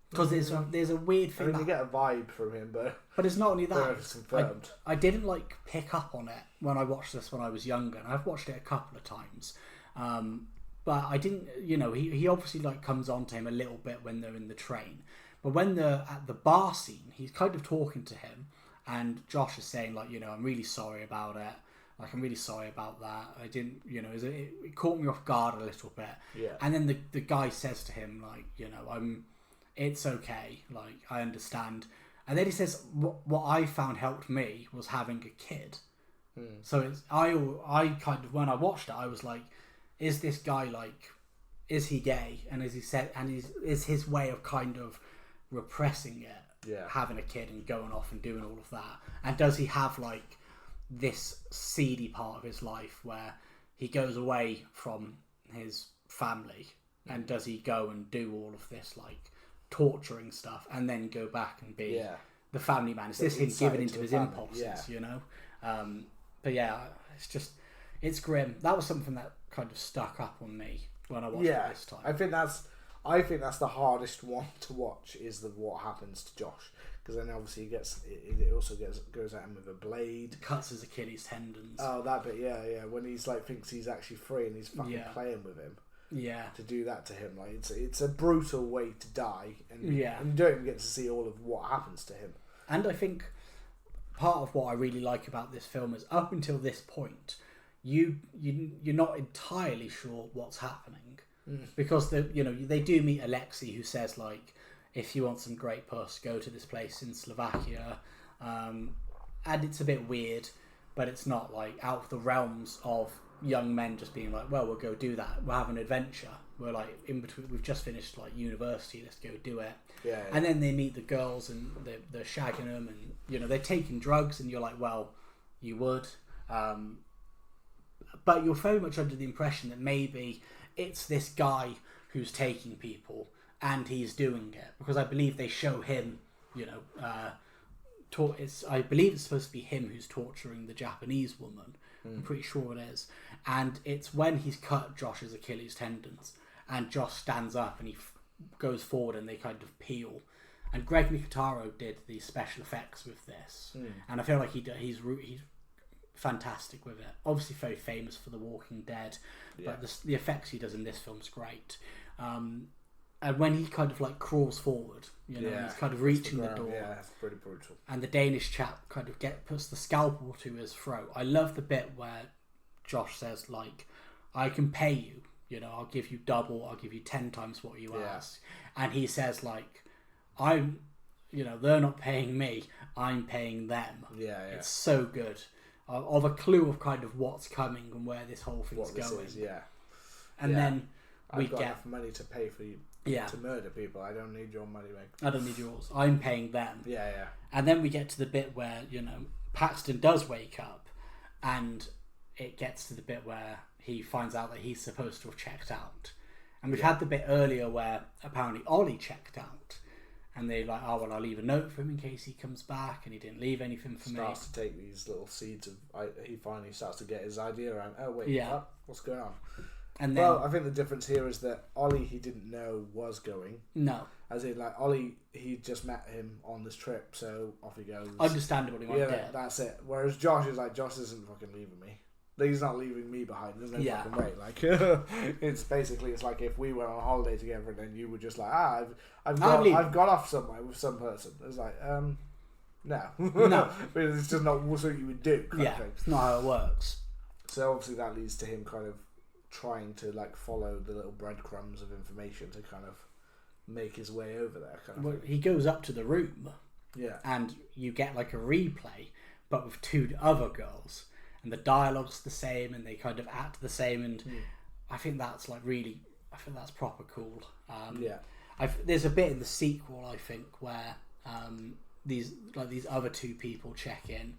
Because there's a weird thing. I mean, you get a vibe from him, but it's not only that. It's confirmed. I didn't like pick up on it when I watched this when I was younger, and I've watched it a couple of times. But I didn't. He obviously like comes on to him a little bit when they're in the train, but when they're at the bar scene, he's kind of talking to him, and Josh is saying like, I'm really sorry about it. Like, I'm really sorry about that. I didn't, it caught me off guard a little bit. Yeah. And then the guy says to him like, it's okay, like I understand. And then he says, what I found helped me was having a kid. So I kind of, when I watched it, I was like, is this guy like, is he gay? And as he said, and is his way of kind of repressing it, having a kid and going off and doing all of that. And does he have like this seedy part of his life where he goes away from his family and does he go and do all of this like torturing stuff and then go back and be the family man? Is this him giving into his impulses, but it's grim. That was something that kind of stuck up on me when I watched it this time. I think that's the hardest one to watch is what happens to Josh, because then obviously it also goes at him with a blade, cuts his Achilles tendons. Oh, that bit, when he's like thinks he's actually free and he's fucking playing with him. Yeah, to do that to him, like it's a brutal way to die, and you don't even get to see all of what happens to him. And I think part of what I really like about this film is up until this point, you're not entirely sure what's happening, because they do meet Alexei, who says like, if you want some great puss, go to this place in Slovakia, and it's a bit weird, but it's not like out of the realms of young men just being like, well, we'll go do that. We'll have an adventure. We're like in between. We've just finished like university. Let's go do it. Yeah. And then they meet the girls and they're shagging them, and they're taking drugs, and you're like, well, you would. But you're very much under the impression that maybe it's this guy who's taking people and he's doing it, because I believe they show him. I believe it's supposed to be him who's torturing the Japanese woman. I'm pretty sure it is. And it's when he's cut Josh's Achilles tendons and Josh stands up and he goes forward and they kind of peel. And Greg Nicotero did the special effects with this, and I feel like he's fantastic with it. Obviously, very famous for The Walking Dead, but the effects he does in this film's great. And when he kind of like crawls forward, you know, he's kind of reaching the door. Yeah, it's pretty brutal. And the Danish chap kind of puts the scalpel to his throat. I love the bit where Josh says, like, I can pay you, you know, I'll give you double, I'll give you 10 times what you ask. And he says, like, I'm, you know, they're not paying me, I'm paying them. Yeah. It's so good. Of a clue of kind of what's coming and where this whole thing's going. And then we get enough money to pay for you to murder people. I don't need your money, mate. I don't need yours. I'm paying them. Yeah. And then we get to the bit where, you know, Paxton does wake up, and it gets to the bit where he finds out that he's supposed to have checked out. And we've had the bit earlier where apparently Ollie checked out. And they're like, oh, well, I'll leave a note for him in case he comes back, and he didn't leave anything for me. Starts to take these little seeds of... he finally starts to get his idea around, oh, wait, what's going on? And then, I think the difference here is that Ollie, he didn't know was going. No. As in, like, Ollie, he just met him on this trip, so off he goes. Understandable, he might get. That's it. Whereas Josh is like, Josh isn't fucking leaving me. He's not leaving me behind. There's no fucking way. Like, it's basically, it's like if we went on a holiday together and then you were just like, I've got off somewhere with some person. It's like, no. Because it's just not what you would do. Kind of thing. It's not how it works. So obviously that leads to him kind of trying to like follow the little breadcrumbs of information to kind of make his way over there. Kind of thing. He goes up to the room. Yeah. And you get like a replay, but with 2 other girls. And the dialogue's the same, and they kind of act the same, and I think that's like really, I think that's proper cool. There's a bit in the sequel, I think, where these other 2 people check in,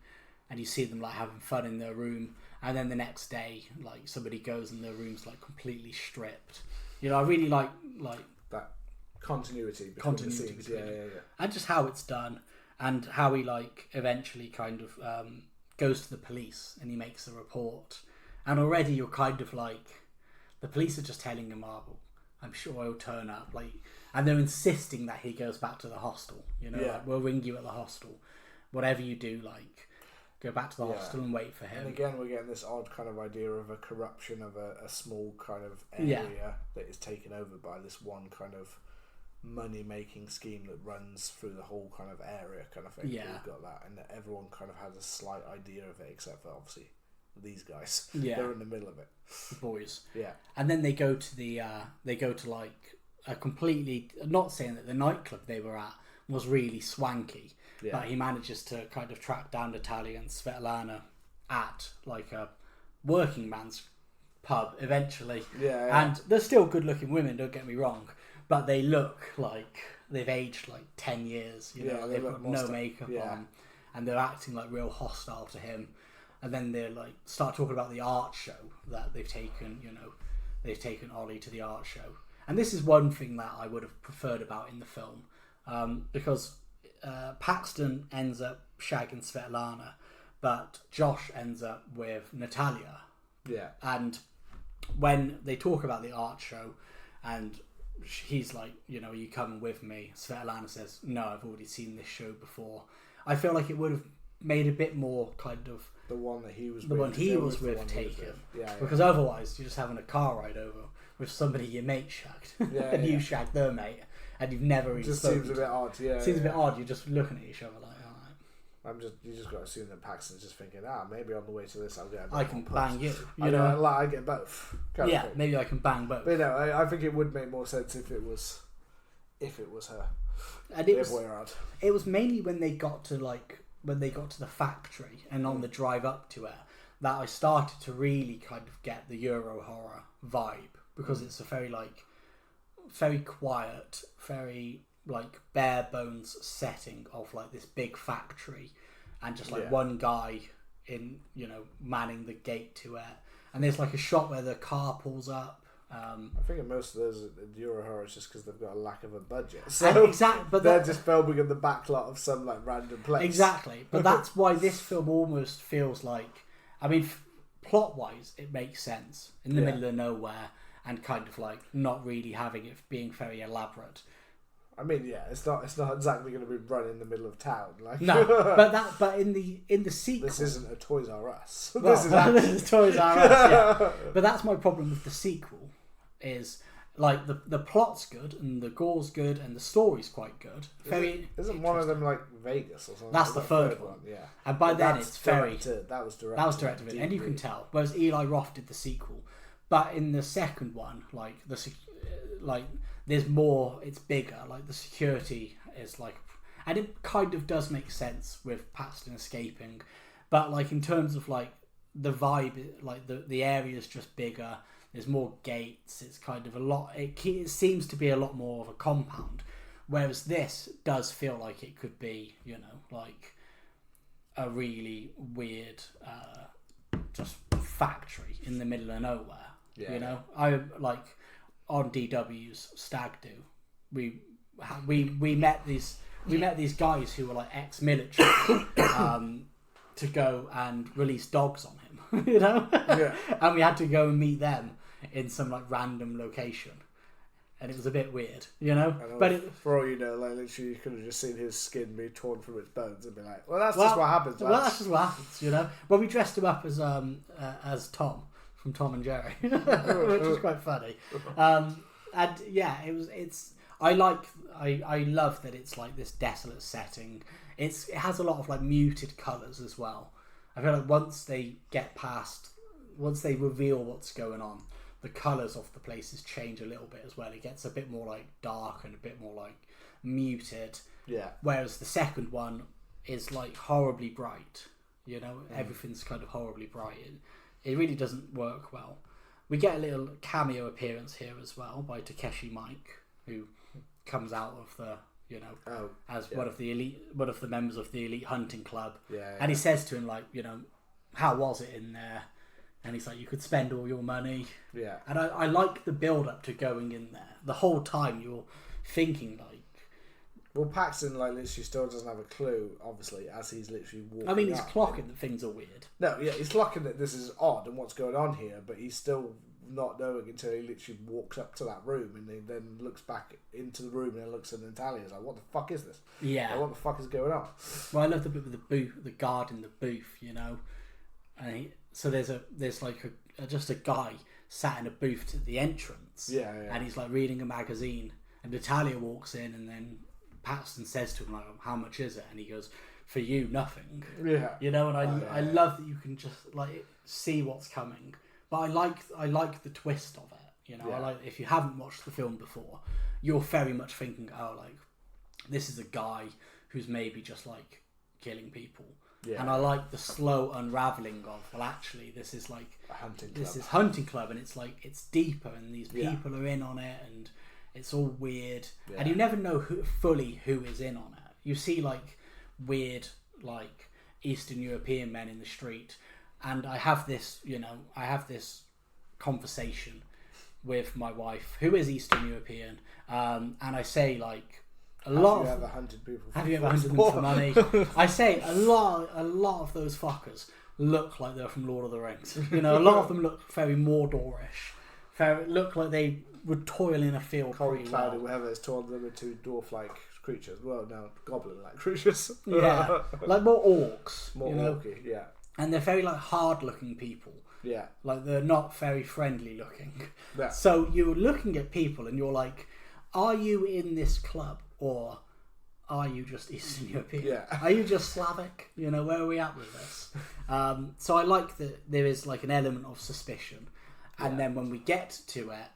and you see them like having fun in their room, and then the next day, like somebody goes and their room's like completely stripped. You know, I really like that continuity between the scenes. Yeah. And just how it's done, and how he like eventually kind of goes to the police and he makes a report, and already you're kind of like, the police are just telling him, I'm sure he'll turn up, like, and they're insisting that he goes back to the hostel, you know, like, we'll ring you at the hostel, whatever you do, like, go back to the hostel and wait for him. And again, we're getting this odd kind of idea of a corruption of a small kind of area that is taken over by this one kind of money-making scheme that runs through the whole kind of area kind of thing. Yeah. We've got that, and everyone kind of has a slight idea of it, except for obviously these guys. Yeah. They're in the middle of it. The boys. Yeah. And then they go to like a completely, not saying that the nightclub they were at was really swanky, but he manages to kind of track down Natalia and Svetlana at like a working man's pub eventually. Yeah. And they're still good looking women, don't get me wrong. But they look like they've aged like 10 years, you know, they've got no makeup on, and they're acting like real hostile to him. And then they like start talking about the art show that they've taken, you know, they've taken Ollie to the art show. And this is one thing that I would have preferred about in the film, because Paxton ends up shagging Svetlana, but Josh ends up with Natalia. Yeah. And when they talk about the art show, and he's like, you know, are you coming with me? Svetlana says, no, I've already seen this show before. I feel like it would have made a bit more kind of the one that he was with taken. Because otherwise you're just having a car ride over with somebody your mate shagged. And you shagged their mate and you've never really just seems a bit odd. Seems a bit odd. You're just looking at each other like, you just got to assume that Paxton's just thinking, maybe on the way to this I'll get I can bang you. You know, I get both. Maybe I can bang both. But no, I think it would make more sense if it was her. And it was mainly when they got to the factory and on the drive up to it that I started to really kind of get the Euro horror vibe, because it's a very quiet, very like bare bones setting of like this big factory, and just like one guy in, you know, manning the gate to it, and there's like a shot where the car pulls up. I think in most of those Euro horror is just because they've got a lack of a budget, so but they're just filming in the backlot of some like random place. Exactly, but that's why this film almost feels like, I mean, plot wise it makes sense in the middle of nowhere and kind of like not really having it being very elaborate. I mean, yeah, it's not exactly going to be run in the middle of town. Like No, but in the sequel, this isn't a Toys R Us. Well, this is Toys R Us. Yeah. But that's my problem with the sequel. Is like the plot's good and the gore's good and the story's quite good. Isn't one of them like Vegas or something? That's the third one. Yeah. And by then it's very that was directed, and you can tell. Whereas Eli Roth did the sequel, but in the second one, like there's more. It's bigger. Like the security is like, and it kind of does make sense with Paxton escaping, but like in terms of like the vibe, like the area is just bigger. There's more gates. It's kind of a lot. It seems to be a lot more of a compound, whereas this does feel like it could be, like a really weird, just factory in the middle of nowhere. Yeah. I like on DW's Stag Do. We met these guys who were like ex-military to go and release dogs on him. Yeah. And we had to go and meet them in some like random location, and it was a bit weird, But for all you know, like literally, you could have just seen his skin be torn from its bones and be like, "Well, that's just what happens." Well, that's just what happens, Well, we dressed him up as Tom from Tom and Jerry, which is quite funny. And yeah, I love that it's like this desolate setting. It has a lot of like muted colours as well. I feel like once they reveal what's going on, the colours of the places change a little bit as well. It gets a bit more like dark and a bit more like muted. Yeah. Whereas the second one is like horribly bright. Everything's kind of horribly bright. It really doesn't work well. We get a little cameo appearance here as well by Takeshi Mike, who comes out of the one of the members of the elite hunting club. Yeah. And he says to him like, how was it in there? And he's like, you could spend all your money. Yeah. And I like the build up to going in there. The whole time you're thinking like... Well, Paxton like literally still doesn't have a clue, obviously, as he's literally walking I mean, he's clocking that things are weird. No, yeah, he's clocking that this is odd and what's going on here, but he's still not knowing until he literally walks up to that room and he then looks back into the room and looks at Natalia and is like, what the fuck is this? Yeah. Like, what the fuck is going on? Well, I love the bit with the booth, the guard in the booth, And so there's like just a guy sat in a booth at the entrance. Yeah. And he's like reading a magazine, and Natalia walks in, and then Paxton says to him like, "How much is it?" And he goes, "For you, nothing." Yeah. And I love that you can just like see what's coming. But I like the twist of it. Yeah. I like if you haven't watched the film before, you're very much thinking, oh, like this is a guy who's maybe just like killing people. Yeah. And I like the slow unraveling of, well, actually, this is like a hunting club. This is hunting club, and it's like it's deeper, and these people are in on it, and it's all weird, and you never know fully who is in on it. You see like weird like Eastern European men in the street, and I have this conversation with my wife who is Eastern European, and I say like. Have you ever hunted people for money? I say a lot of those fuckers look like they're from Lord of the Rings. A lot of them look very Mordorish. Look like they would toil in a field. Cold, cloudy, whatever has torn them into dwarf-like creatures. Well, no, goblin-like creatures. Yeah, like more orcs. More orky, yeah. And they're very like hard-looking people. Yeah. Like they're not very friendly looking. Yeah. So you're looking at people and you're like, are you in this club? Or are you just Eastern European? Yeah. Are you just Slavic? Where are we at with this? So I like that there is like an element of suspicion, and then when we get to it,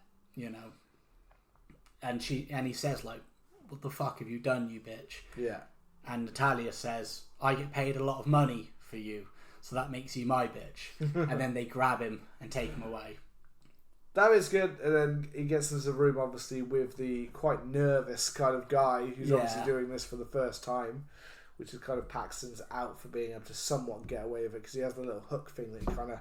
and he says like, "What the fuck have you done, you bitch?" Yeah. And Natalia says, "I get paid a lot of money for you, so that makes you my bitch." And then they grab him and take him away. That is good, and then he gets into the room, obviously, with the quite nervous kind of guy who's obviously doing this for the first time, which is kind of Paxton's out for being able to somewhat get away with it, because he has the little hook thing that he kind of,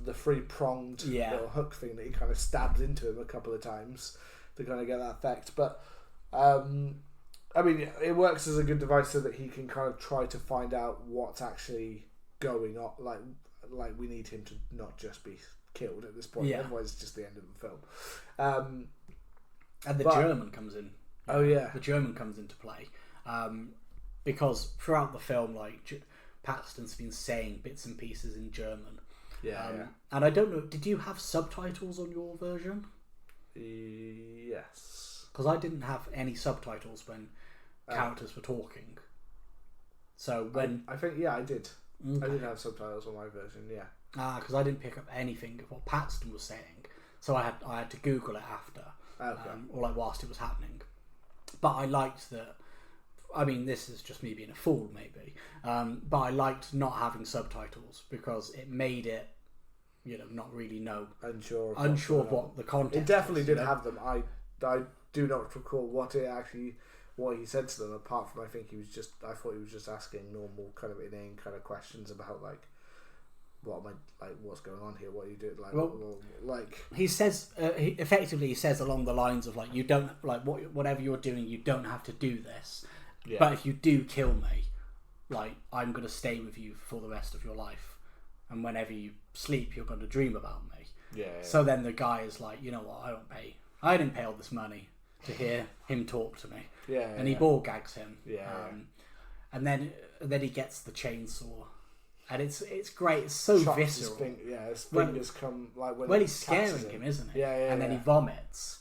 the three-pronged little hook thing that he kind of stabs into him a couple of times to kind of get that effect. But, I mean, it works as a good device so that he can kind of try to find out what's actually going on. Like we need him to not just be killed at this point, otherwise it's just the end of the film. And the German comes in Oh yeah, the German comes into play, because throughout the film, like Paxton's been saying bits and pieces in German. Yeah. And I don't know, did you have subtitles on your version? Yes. Because I didn't have any subtitles when characters were talking. So when I think I did. Okay. I did have subtitles on my version. Yeah. Because I didn't pick up anything of what Paxton was saying, so I had to Google it after, or like whilst it was happening. But I liked that. I mean, this is just me being a fool, maybe. But I liked not having subtitles because it made it, not really unsure of what the context. It definitely did have them. I do not recall what he said to them, apart from I thought he was just asking normal kind of inane kind of questions about like, what's going on here? What are you doing? Like, he says, he says along the lines of like, you don't like whatever you're doing, you don't have to do this. Yeah. But if you do kill me, like, I'm going to stay with you for the rest of your life. And whenever you sleep, you're going to dream about me. Yeah. So then the guy is like, you know what, I didn't pay all this money to hear him talk to me. Yeah. And he ball gags him. Yeah. And then he gets the chainsaw. And it's great. It's so visceral. His fingers come like when he's scaring him, isn't it? Yeah. And then he vomits.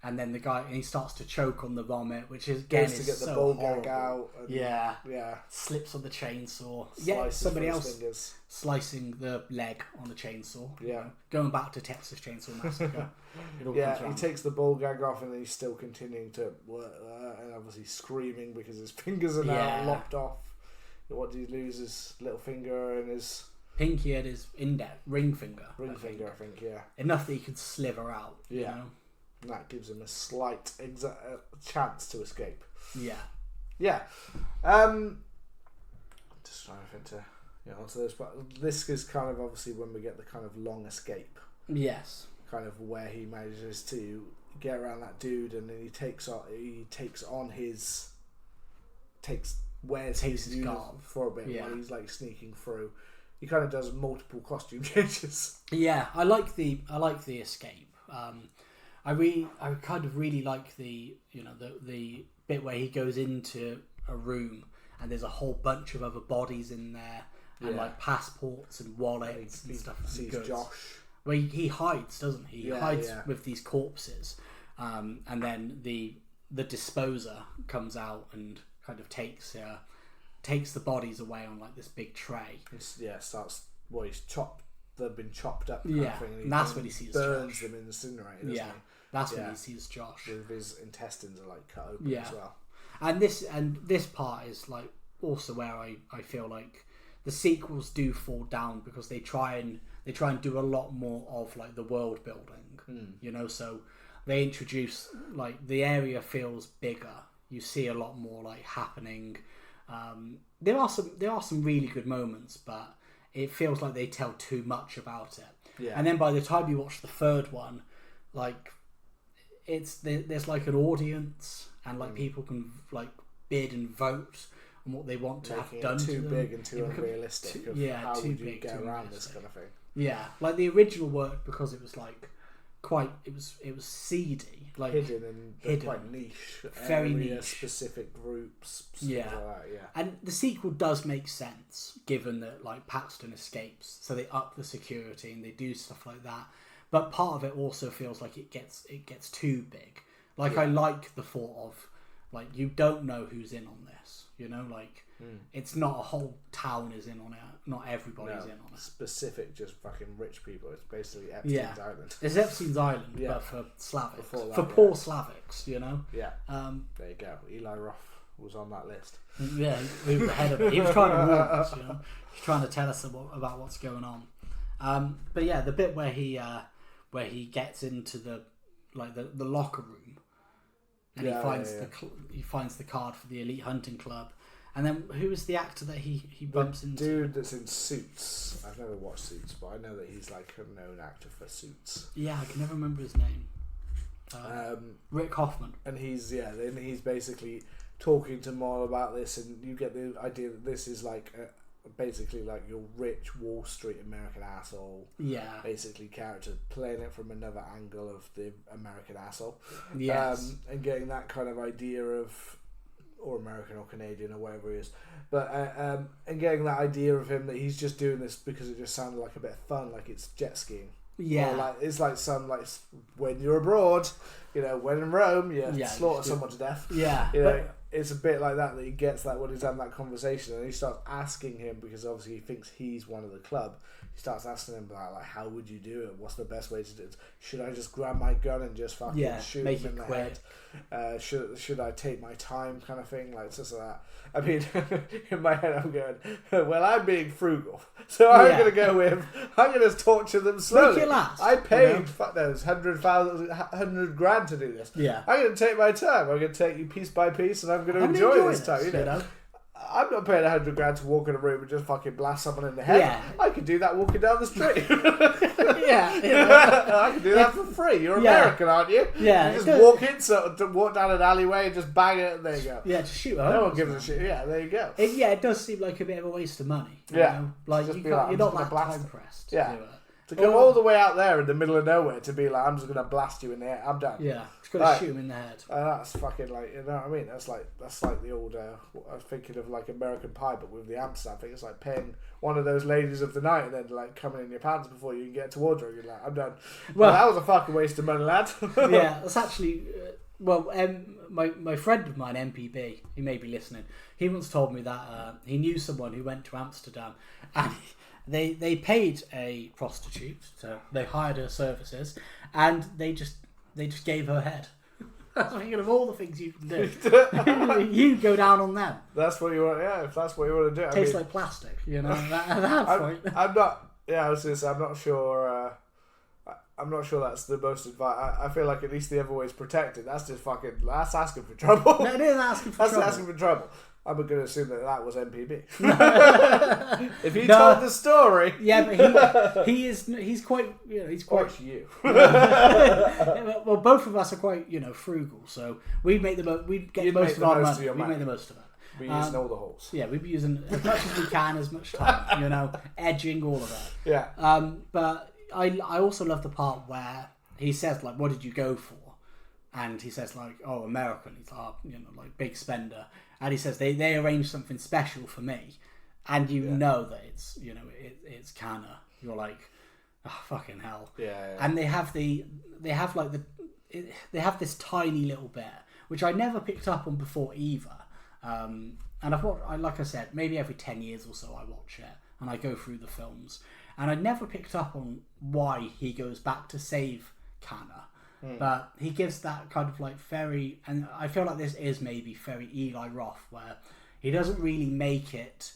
And then he starts to choke on the vomit, which is again to get the so ball horrible. gag out. And, yeah. Slips on the chainsaw. Slices somebody else fingers. Slicing the leg on the chainsaw. Yeah. Going back to Texas Chainsaw Massacre. He takes the ball gag off and then he's still continuing to and obviously screaming because his fingers are now lopped off. What did he lose? His little finger and his pinky and his ring finger. I think. Enough that he could sliver out. Yeah. You know? And that gives him a slight chance to escape. Yeah. Yeah. Just trying to think to onto those. But this is kind of obviously when we get the kind of long escape. Yes. Kind of where he manages to get around that dude, and then wears his uniform for a bit while he's like sneaking through. He kind of does multiple costume changes. Yeah, I like the escape. I kind of really like the bit where he goes into a room and there's a whole bunch of other bodies in there and like passports and wallets and stuff. Sees Josh. Well, he hides, doesn't he? He hides with these corpses, and then the disposer comes out and kind of takes the bodies away on like this big tray. He's chopped. They've been chopped up. Kind of thing, and that's when he sees burns Josh. them in the incinerator. Yeah, that's when he sees Josh. With his intestines are like cut open as well. And this part is like also where I feel like the sequels do fall down because they try and do a lot more of like the world building. So they introduce like the area feels bigger. You see a lot more like happening. There are some really good moments, but it feels like they tell too much about it. Yeah. And then by the time you watch the third one, like there's like an audience and like people can like bid and vote on what they want to have done to them. Too big and too unrealistic. How would you get around this kind of thing? Yeah, like the original worked because it was like it was seedy, like hidden and quite niche, very niche, specific groups. Yeah. Like that, yeah. And the sequel does make sense given that like Paxton escapes, so they up the security and they do stuff like that. But part of it also feels like it gets too big. Like I like the thought of like you don't know who's in on this, it's not a whole town is in on it. Not everybody's in on it. Specific, just fucking rich people. It's basically Epstein's Island. It's Epstein's Island, but for Slavics, poor Slavics, Yeah. There you go. Eli Roth was on that list. Yeah, we were ahead of it. He was trying to warn us, He's trying to tell us about what's going on. But yeah, the bit where he gets into the locker room and he finds the card for the elite hunting club. And then who is the actor that he bumps into? Dude that's in Suits. I've never watched Suits, but I know that he's like a known actor for Suits. Yeah, I can never remember his name. Rick Hoffman. And he's basically talking to Moll about this, and you get the idea that this is like basically like your rich Wall Street American asshole. Yeah. Basically, character playing it from another angle of the American asshole. Yes. And getting that kind of idea of, or American or Canadian or whatever he is, but and getting that idea of him that he's just doing this because it just sounded like a bit of fun, like it's jet skiing. Yeah. Or like it's like some like when you're abroad, when in Rome, you slaughter someone to death. Yeah. It's a bit like that he gets that when he's having that conversation, and he starts asking him, because obviously he thinks he's one of the club. He starts asking him about like, how would you do it? What's the best way to do it? Should I just grab my gun and just fucking shoot him in the head? Should I take my time, kind of thing, like just like that. I mean, in my head I'm going, well, I'm being frugal, so I'm going to torture them slowly. Make it last, I paid fuck knows 100 grand to do this. Yeah, I'm going to take my time. I'm going to take you piece by piece, and I'm going to enjoy this time. You know? I'm not paying 100 grand to walk in a room and just fucking blast someone in the head. Yeah. I could do that walking down the street. I could do that for free. You're American, aren't you? Yeah. You just walk down an alleyway and just bang it, and there you go. Yeah, just shoot. No one gives a shit. Yeah, there you go. It does seem like a bit of a waste of money. You know? Like you're not that time pressed. Yeah. To go all the way out there in the middle of nowhere to be like, I'm just going to blast you in the head. I'm done. Yeah, just got to shoot him in the head. That's fucking like, you know what I mean? That's like the old, I was thinking of like American Pie, but with the Amsterdam thing. It's like paying one of those ladies of the night and then like coming in your pants before you can get towards her. And you're like, I'm done. Well, that was a fucking waste of money, lad. Yeah, that's actually, my friend of mine, MPB, he may be listening, he once told me that he knew someone who went to Amsterdam and They paid a prostitute, so they hired her services, and they just gave her head. That's thinking of all the things you can do. You go down on them. That's what you want. Yeah, if that's what you want to do. Tastes like plastic, you know. At that point, I'm not. Yeah, I was going to say I'm not sure. I'm not sure that's the most advice. I feel like at least the other way is protected. That's just fucking. That's asking for trouble. No, it is asking for trouble. That's asking for trouble. I'm going to assume that was MPB. If he told the story, yeah, but he's quite, he's quite. Or you. Well, both of us are quite, frugal, so we make we get most of our money. We make the most of it. We're using all the holes. Yeah, we'd be using as much as we can, as much time, edging all of that. Yeah. But I also love the part where he says like, "What did you go for?" And he says like, "Oh, American." He's like, like big spender. And he says they arranged something special for me, and know that it's it's Canna. You're like, oh, fucking hell. Yeah. And they have this tiny little bit which I never picked up on before either. And like I said, maybe every 10 years or so I watch it and I go through the films, and I never picked up on why he goes back to save Canna. But he gives that kind of like very, and I feel like this is maybe very Eli Roth, where he doesn't really make it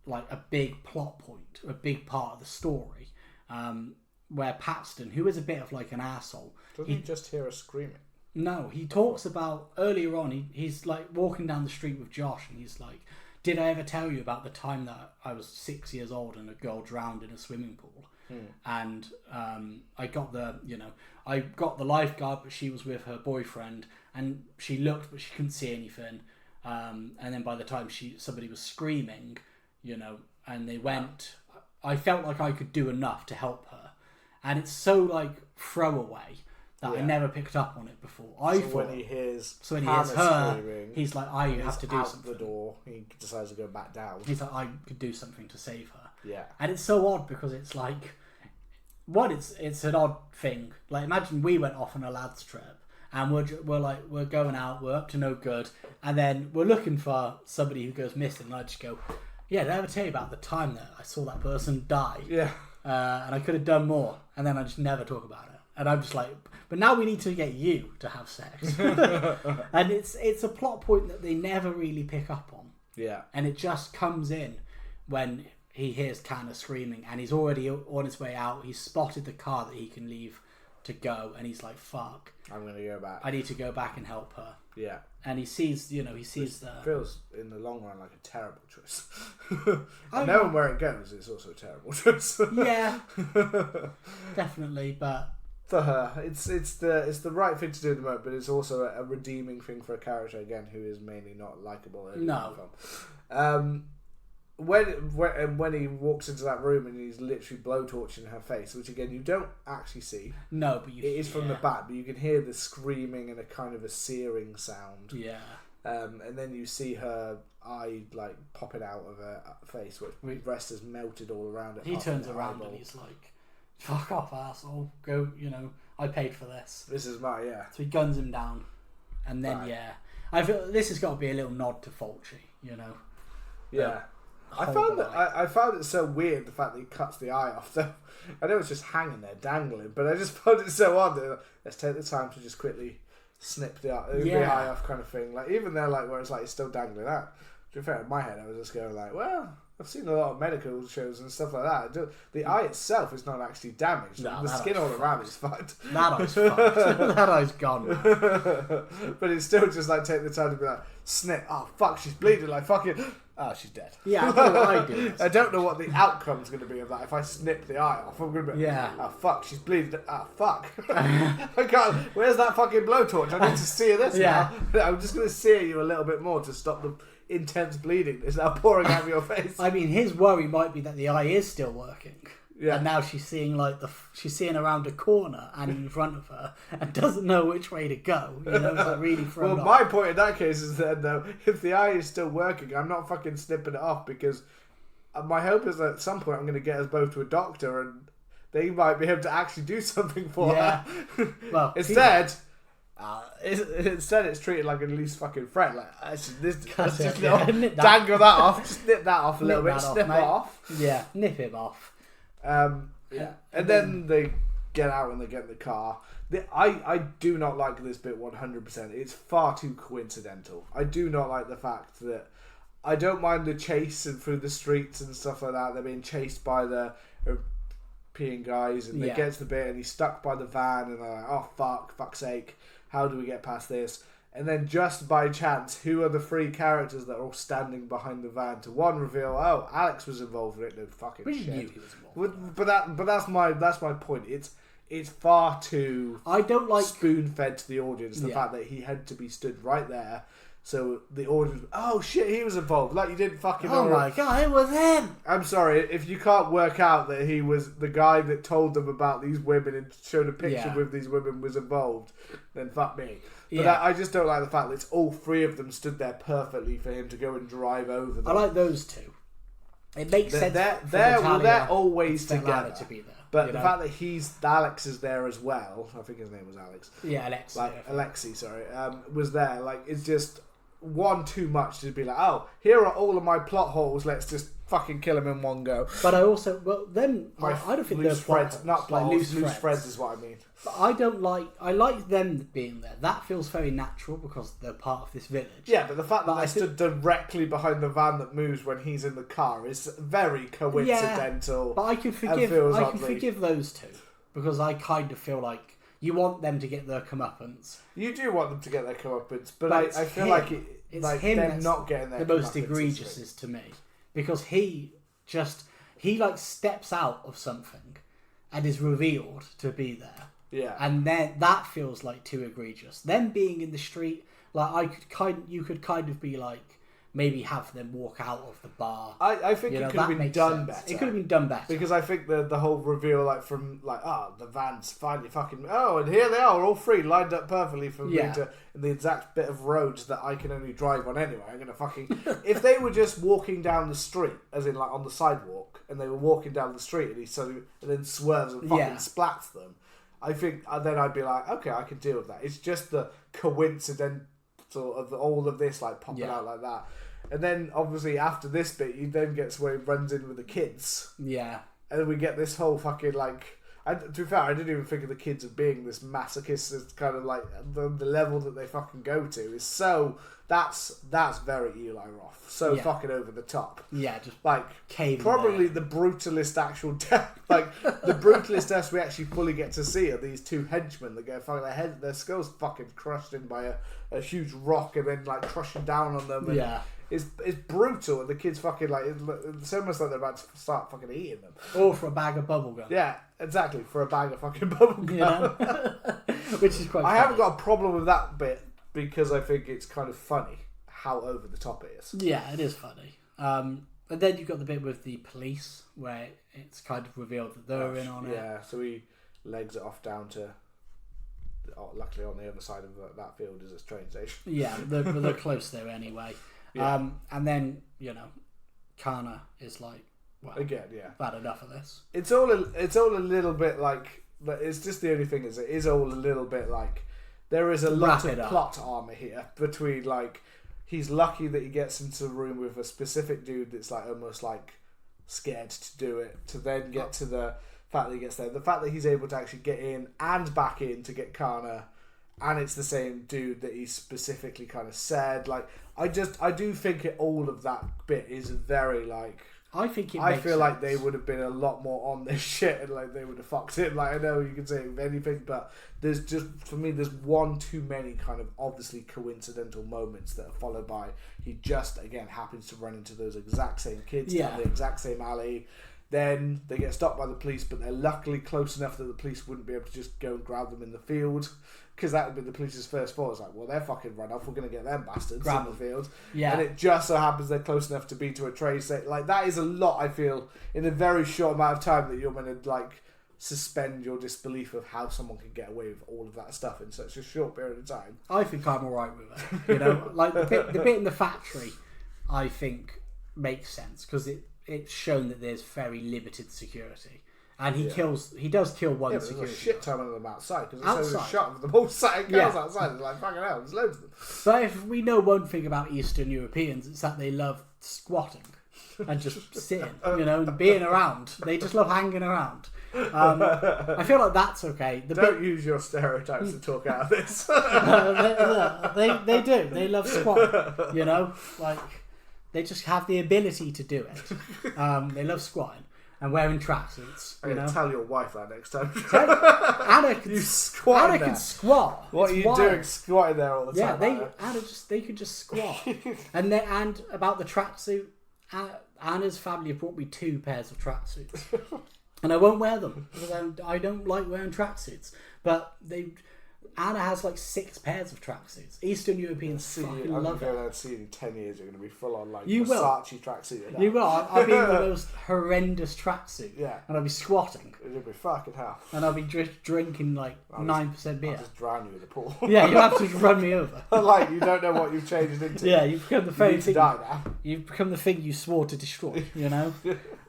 like a big plot point, a big part of the story. Where Paxton, who is a bit of like an asshole, doesn't he just hear us screaming? No, he talks about earlier on. He's like walking down the street with Josh, and he's like, "Did I ever tell you about the time that I was 6 years old and a girl drowned in a swimming pool?" And I got the lifeguard, but she was with her boyfriend, and she looked, but she couldn't see anything. And then by the time somebody was screaming, and they went, I felt like I could do enough to help her, and it's so like throwaway that I never picked up on it before. When he hears her, screaming, he's like, I have to do out something. The door, he decides to go back down. He's like, I could do something to save her. Yeah, and it's so odd because it's like, it's an odd thing. Like, imagine we went off on a lads trip and we're going out, we're up to no good, and then we're looking for somebody who goes missing, and I just go, yeah, did I ever tell you about the time that I saw that person die? Yeah. And I could have done more, and then I just never talk about it. And I'm just like, but now we need to get you to have sex. And it's a plot point that they never really pick up on. Yeah. And it just comes in when he hears Canna screaming, and he's already on his way out. He's spotted the car that he can leave to go, and he's like, fuck, I'm going to go back. I need to go back and help her. Yeah. And he sees the... feels, in the long run, like a terrible choice. Knowing where it goes, it's also a terrible choice. Yeah. Definitely, but... For her, it's the right thing to do at the moment, but it's also a redeeming thing for a character, again, who is mainly not likeable in the film. when he walks into that room and he's literally blowtorching her face, which again you don't actually see. No, but it is from the back, but you can hear the screaming and a kind of a searing sound. Yeah. And then you see her eye like popping out of her face, which the rest is melted all around it. He turns around and he's like, "Fuck off, asshole! Go, I paid for this. This is my So he guns him down, and then I feel this has got to be a little nod to Fulci, Yeah. I found it so weird, the fact that he cuts the eye off. Though I know it's just hanging there, dangling, but I just found it so odd that let's take the time to just quickly snip the eye off, kind of thing. Like even there, like where it's like it's still dangling out. To be fair, in my head, I was just going like, well, I've seen a lot of medical shows and stuff like that. The eye itself is not actually damaged. No, the skin all around is fucked. That eye's fucked. That eye's gone. But it's still just like take the time to be like, snip. Oh fuck, she's bleeding. Like fucking. Oh, she's dead. Yeah, I know what I do. I don't know what the outcome's going to be of that. If I snip the eye off, I'm going to be oh fuck, she's bleeding. Oh fuck. I can't. Where's that fucking blowtorch? I need to sear this now. I'm just going to sear you a little bit more to stop the intense bleeding that's now pouring out of your face. I mean, his worry might be that the eye is still working. Yeah. And now she's seeing she's seeing around a corner and in front of her and doesn't know which way to go. It's like really thrown off. My point in that case is that though, if the eye is still working, I'm not fucking snipping it off because my hope is that at some point I'm going to get us both to a doctor and they might be able to actually do something for her. Well, instead it's treated like a loose fucking thread. Like dangle that off, snip that off a little bit, snip it off. Yeah, nip him off. And then they get out and they get in the car. I do not like this bit 100%. It's far too coincidental. I do not like the fact that I don't mind the chase and through the streets and stuff like that. They're being chased by the European guys and they get to the bit and he's stuck by the van and they're like, oh fuck's sake, how do we get past this? And then just by chance, who are the three characters that are all standing behind the van to one reveal, oh, Alex was involved in it, no fucking We shit. knew he was involved. But that's my point. It's far too I don't like spoon fed to the audience, the fact that he had to be stood right there. So the audience, oh shit, he was involved. Like you didn't fucking know. Oh my god, it was him. I'm sorry, if you can't work out that he was the guy that told them about these women and showed a picture with these women was involved, then fuck me. But I just don't like the fact that it's all three of them stood there perfectly for him to go and drive over them. I like those two. It makes sense. They're always together. To be there, but the fact that Alex is there as well, I think his name was Alex. Yeah, Alex. Alexi, sorry, was there. Like, it's just one too much to be like, oh, here are all of my plot holes, let's just fucking kill him in one go. But I also, I don't think they're threads, not plot holes, loose threads is what I mean. But I like them being there. That feels very natural because they're part of this village. Yeah, but the fact that they stood directly behind the van that moves when he's in the car is very coincidental. Yeah, but I can forgive those two because I kind of feel like you want them to get their comeuppance. You do want them to get their comeuppance, but I feel like they're not getting their comeuppance. The most egregious is to me because he steps out of something and is revealed to be there. Yeah, and then that feels like too egregious. Them being in the street, like you could kind of be like maybe have them walk out of the bar. I think it could have been done better. It could have been done better because I think the whole reveal the van's finally fucking and here they are all three lined up perfectly for me to in the exact bit of roads that I can only drive on anyway. I'm gonna fucking if they were just walking down the street as in like on the sidewalk and they were walking down the street and he suddenly and then swerves and fucking splats them. I think then I'd be like, okay, I can deal with that. It's just the coincidental of all of this like popping out like that. And then obviously after this bit, he then gets where he runs in with the kids. Yeah. And then we get this whole fucking like. To be fair, I didn't even think of the kids as being this masochist. It's kind of like the level that they fucking go to is so. That's very Eli Roth. So fucking over the top. Yeah, just like probably the brutalist actual death. Like the brutalist deaths we actually fully get to see are these two henchmen that get fucking their skulls fucking crushed in by a huge rock and then like crushing down on them. And it's brutal and the kids fucking like it's almost like they're about to start fucking eating them. Or for a bag of bubblegum. Yeah, exactly, for a bag of fucking bubblegum. You know? Which is quite funny. I haven't got a problem with that bit because I think it's kind of funny how over the top it is. Yeah, it is funny. And then you've got the bit with the police where it's kind of revealed that they're in on it. Yeah, so he legs it off down to. Luckily, on the other side of that field is a train station. Yeah, they're close there anyway. Yeah. And then Kana is like, well, again, I've had enough of this. It's all a little bit like. It's just the only thing is it is all a little bit like there is a lot of plot armor here between like he's lucky that he gets into the room with a specific dude that's like almost like scared to do it to then get to the fact that he gets there, the fact that he's able to actually get in and back in to get Kana, and it's the same dude that he specifically kind of said like I do think all of that bit is very like. I feel like they would have been a lot more on this shit and like they would have fucked it. Like I know you can say anything, but there's just for me there's one too many kind of obviously coincidental moments that are followed by he just again happens to run into those exact same kids down the exact same alley. Then they get stopped by the police, but they're luckily close enough that the police wouldn't be able to just go and grab them in the field. Because that would be the police's first thought. It's like, well, they're fucking run off. We're going to get them bastards in the field. Yeah. And it just so happens they're close enough to be to a train station. Like, that is a lot, I feel, in a very short amount of time that you're going to, like, suspend your disbelief of how someone can get away with all of that stuff in such a short period of time. I think I'm alright with it. You know, like, the bit in the factory, I think, makes sense. Because it's shown that there's very limited security. And he does kill one security. There's a shit ton of them outside because there's a shot of them all sat girls outside. It's like fucking hell, there's loads of them. But if we know one thing about Eastern Europeans, it's that they love squatting and just sitting, you know, and being around. They just love hanging around. I feel like that's okay. Don't use your stereotypes to talk out of this. They do. They love squatting. You know, like they just have the ability to do it. They love squatting. And wearing tracksuits. I'm going to tell your wife that next time. Anna can squat. What are you doing squatting there all the time? Yeah, they could just squat. and about the tracksuit, Anna's family have brought me 2 pairs of tracksuits. And I won't wear them because I don't like wearing tracksuits. But Anna has like 6 pairs of tracksuits. Eastern Europeans fucking love it. I'm going to see you in 10 years. You're going to be full on like Versace tracksuit. You will. I'll be in the most horrendous tracksuit. Yeah. And I'll be squatting. It'll be fucking hell. And I'll be drinking like 9% beer. I'll just drown you in the pool. Yeah, you have to run me over. Like you don't know what you've changed into. Yeah, you've become the thing. To die now. You've become the thing you swore to destroy. You know.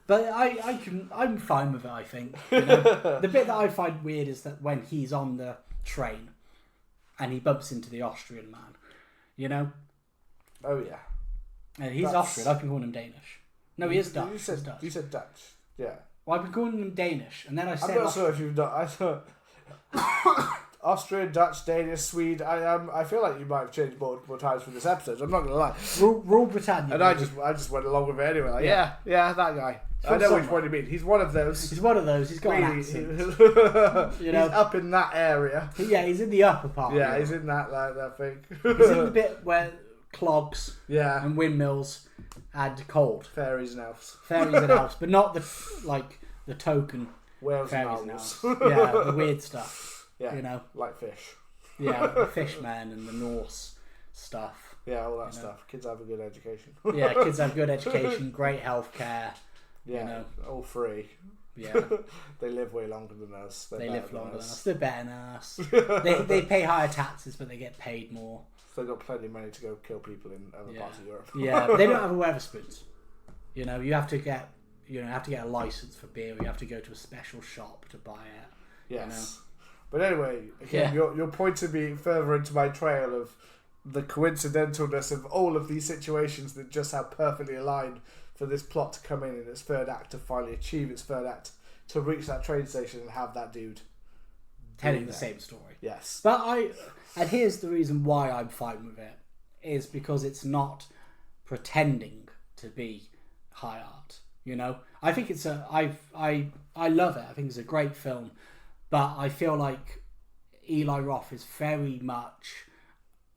But I'm fine with it. I think. You know? The bit that I find weird is that when he's on the train. And he bumps into the Austrian man, you know? Oh, yeah. And he's Austrian. I've been calling him Danish. No, he is Dutch. You said Dutch, yeah. Well, I've been calling him Danish, and then I said... I'm not sure if you've done... I thought... Austrian, Dutch, Danish, Swede. I feel like you might have changed multiple times for this episode. I'm not going to lie. Rule Britannia. And I just went along with it anyway. Like, yeah, that guy. I know which one you mean. He's one of those. He's one of those. He's got an accent. You know? He's up in that area. Yeah, he's in the upper part. Yeah, he's in that thing. He's in the bit where clogs and windmills add cold. Fairies and elves. But not the token Whales fairies and elves. Yeah, the weird stuff. Yeah, you know, like fish. Yeah, the Fishman and the Norse stuff. Yeah, all that stuff. Kids have a good education. Yeah, kids have good education, great healthcare. Yeah, you know. All free. Yeah, they live way longer than us. They live longer than us. They're better than us. they pay higher taxes, but they get paid more. So they've got plenty of money to go kill people in other parts of Europe. Yeah, but they don't have a Wetherspoons. You know, you have to get a license for beer. You have to go to a special shop to buy it. Yes. You know? But anyway, again, your pointed me further into my trail of the coincidentalness of all of these situations that just have perfectly aligned for this plot to come in its third act to finally achieve its third act to reach that train station and have that dude telling the same story. Yes. But and here's the reason why I'm fine with it is because it's not pretending to be high art. You know, I think it's I love it. I think it's a great film. But I feel like Eli Roth is very much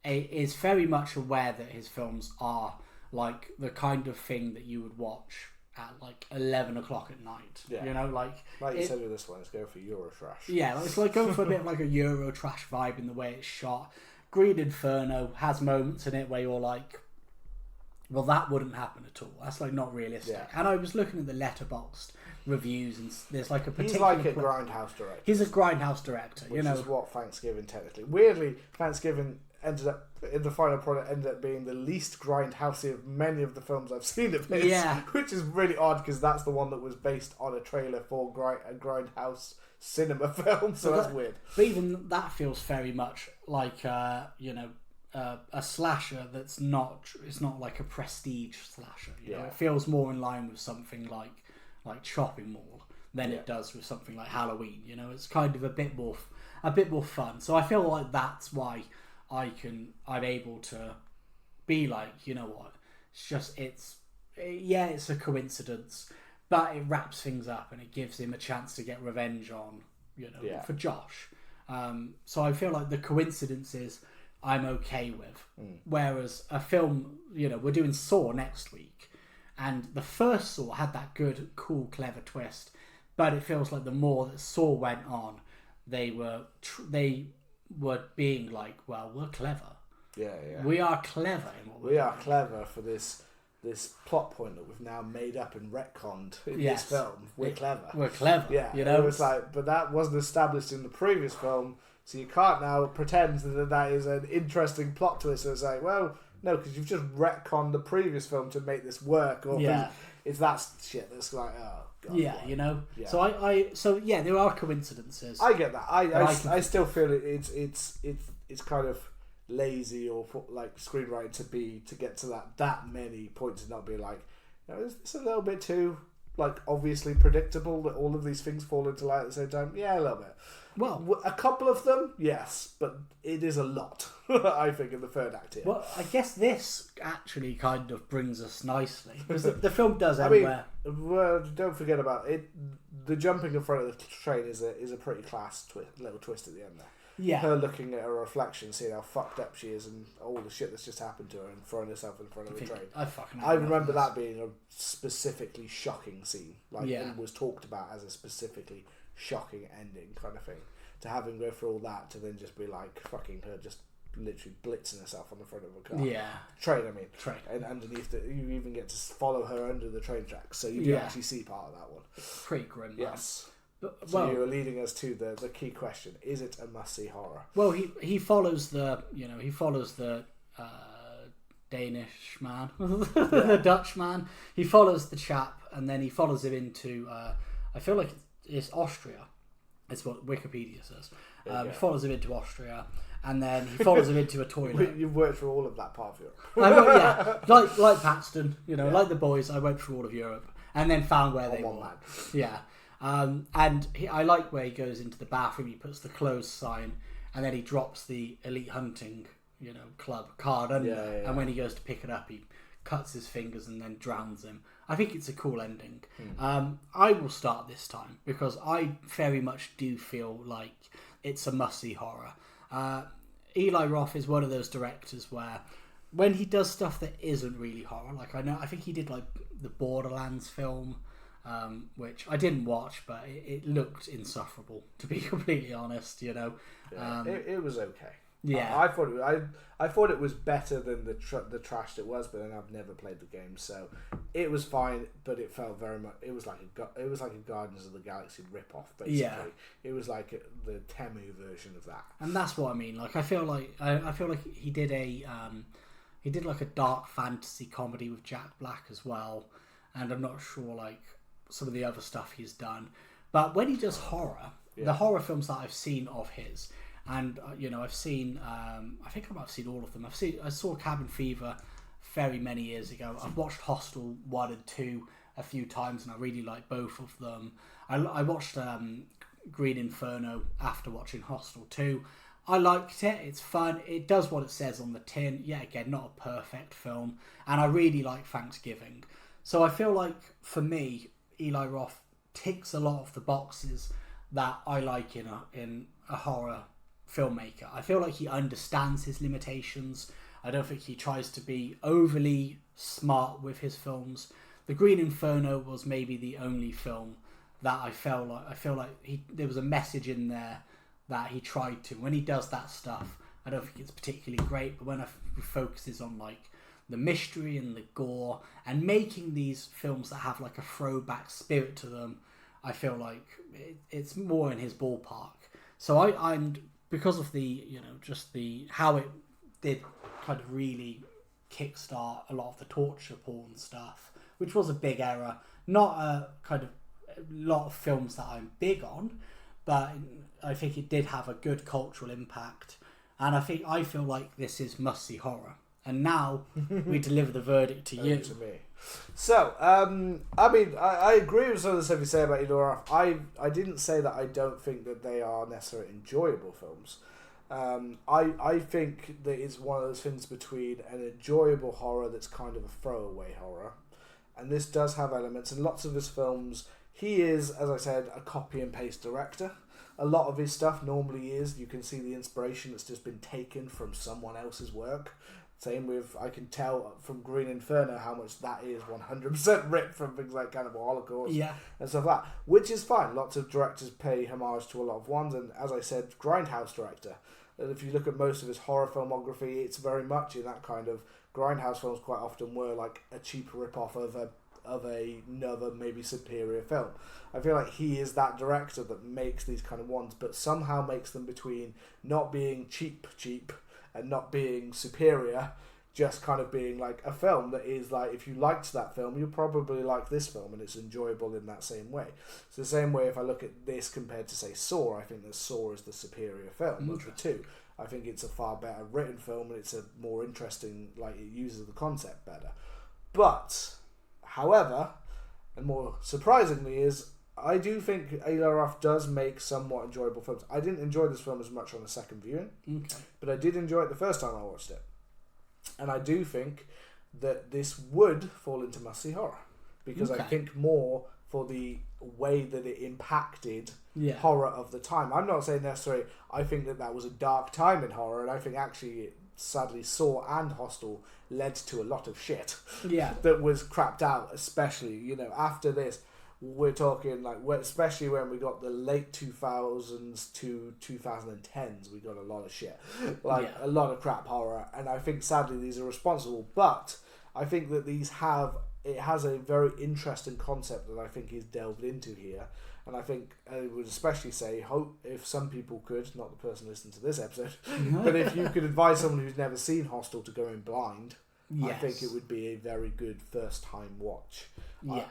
aware that his films are like the kind of thing that you would watch at like 11 o'clock at night. Yeah. You know, like you said with this one, let's go for Eurotrash. Yeah, it's like going for a bit of like a Eurotrash vibe in the way it's shot. Green Inferno has moments in it where you're like, Well, that wouldn't happen at all. That's like not realistic. Yeah. And I was looking at the Letterboxd reviews, and there's like a He's particular. like a grindhouse director. He's a grindhouse director. Which is what Thanksgiving technically. Weirdly, Thanksgiving ended up in the final product ended up being the least grindhousey of many of the films I've seen of his. Yeah. Which is really odd because that's the one that was based on a trailer for a grindhouse cinema film. So that's weird. But even that feels very much like a slasher that's not. It's not like a prestige slasher. You know? It feels more in line with something like Chopping Mall than it does with something like Halloween. You know, it's kind of a bit more fun. So I feel like that's why I'm able to be like, you know what, it's a coincidence, but it wraps things up and it gives him a chance to get revenge on, for Josh. So I feel like the coincidences I'm okay with. Whereas a film, we're doing Saw next week, and the first Saw had that good, cool, clever twist, but it feels like the more that Saw went on, they were being like, well, we're clever. Yeah. We are clever in what we are clever for this plot point that we've now made up and retconned in this film. We're clever. We're clever. Yeah. It was like, but that wasn't established in the previous film, so you can't now pretend that is an interesting plot twist. So it's like, well, no, because you've just retconned the previous film to make this work. Or it's that shit that's like, oh god. Yeah, Yeah. So there are coincidences. I get that. I still feel it's kind of lazy or like screenwriting to get to that many points and not be like, is this a little bit too like obviously predictable that all of these things fall into light at the same time? Yeah, a little bit. Well, a couple of them, yes, but it is a lot. I think in the third act here. Well, I guess this actually kind of brings us nicely because the film does end well, don't forget about it. The jumping in front of the train is a pretty class little twist at the end there. Yeah. Her looking at her reflection, seeing how fucked up she is and all the shit that's just happened to her and throwing herself in front of the train. I remember that being a specifically shocking scene. It was talked about as a specifically shocking ending kind of thing. To have him go through all that to then just be like fucking her just literally blitzing herself on the front of a car. Yeah. Train. And underneath you even get to follow her under the train tracks. So you do actually see part of that one. Pretty grim. Yes. So you are leading us to the key question: is it a must-see horror? Well, he follows the Danish man, the Dutch man. He follows the chap, and then he follows him into. I feel like it's Austria. It's what Wikipedia says. He follows him into Austria, and then he follows him into a toilet. You've worked through all of that part of Europe. Like Paxton, like the boys. I went through all of Europe, and then found where they were. Yeah. I like where he goes into the bathroom, he puts the closed sign, and then he drops the elite hunting, club card under. And when he goes to pick it up, he cuts his fingers and then drowns him. I think it's a cool ending. I will start this time because I very much do feel like it's a must-see horror. Eli Roth is one of those directors where when he does stuff that isn't really horror, I think he did like the Borderlands film, which I didn't watch, but it looked insufferable, to be completely honest. It was okay. Yeah, I thought it was better than the trash it was, but then I've never played the game, so it was fine. But it felt very much. It was like a Guardians of the Galaxy rip-off, basically. Yeah. It was like the Temu version of that, and that's what I mean. Like I feel like he did like a dark fantasy comedy with Jack Black as well, and I'm not sure like some of the other stuff he's done, but when he does horror, the horror films that I've seen of his. And I've seen. I think I might have seen all of them. I saw Cabin Fever very many years ago. I've watched Hostel 1 and 2 a few times, and I really like both of them. I watched Green Inferno after watching Hostel 2. I liked it. It's fun. It does what it says on the tin. Yeah, again, not a perfect film, and I really like Thanksgiving. So I feel like for me, Eli Roth ticks a lot of the boxes that I like in a horror filmmaker. I feel like he understands his limitations. I don't think he tries to be overly smart with his films. The Green Inferno was maybe the only film that I feel like there was a message in there that he tried to. When he does that stuff, I don't think it's particularly great, but when he focuses on like the mystery and the gore, and making these films that have like a throwback spirit to them, I feel like it's more in his ballpark. So I'm because of the just the how it did kind of really kickstart a lot of the torture porn stuff, which was a big error. Not a kind of a lot of films that I'm big on, but I think it did have a good cultural impact. And I feel like this is must-see horror. And now we deliver the verdict to you. To me. So, I agree with some of the stuff you say about Elora. I didn't say that I don't think that they are necessarily enjoyable films. I think that it's one of those things between an enjoyable horror that's kind of a throwaway horror. And this does have elements. In lots of his films, he is, as I said, a copy and paste director. A lot of his stuff normally is. You can see the inspiration that's just been taken from someone else's work. Same with, I can tell from Green Inferno how much that is 100% ripped from things like Cannibal Holocaust and stuff like that, which is fine. Lots of directors pay homage to a lot of ones, and as I said, Grindhouse director. And if you look at most of his horror filmography, it's very much in that kind of Grindhouse films. Quite often were like a cheap rip-off of another maybe superior film. I feel like he is that director that makes these kind of ones, but somehow makes them between not being cheap and not being superior, just kind of being like a film that is like, if you liked that film, you'll probably like this film, and it's enjoyable in that same way. It's the same way if I look at this compared to, say, Saw. I think that Saw is the superior film of the two. I think it's a far better written film, and it's a more interesting, like, it uses the concept better. But, however, and more surprisingly is, I do think Eli Roth does make somewhat enjoyable films. I didn't enjoy this film as much on a second viewing, but I did enjoy it the first time I watched it. And I do think that this would fall into must-see horror, because I think more for the way that it impacted horror of the time. I'm not saying necessarily I think that was a dark time in horror, and I think actually sadly Saw and Hostel led to a lot of shit that was crapped out, especially, after this. We're talking like, especially when we got the late 2000s to 2010s, we got a lot of shit, a lot of crap horror, and I think sadly these are responsible. But I think that it has a very interesting concept that I think he's delved into here, and I think I would especially say, hope if some people could, not the person listening to this episode, but if you could advise someone who's never seen Hostel to go in blind, I think it would be a very good first time watch.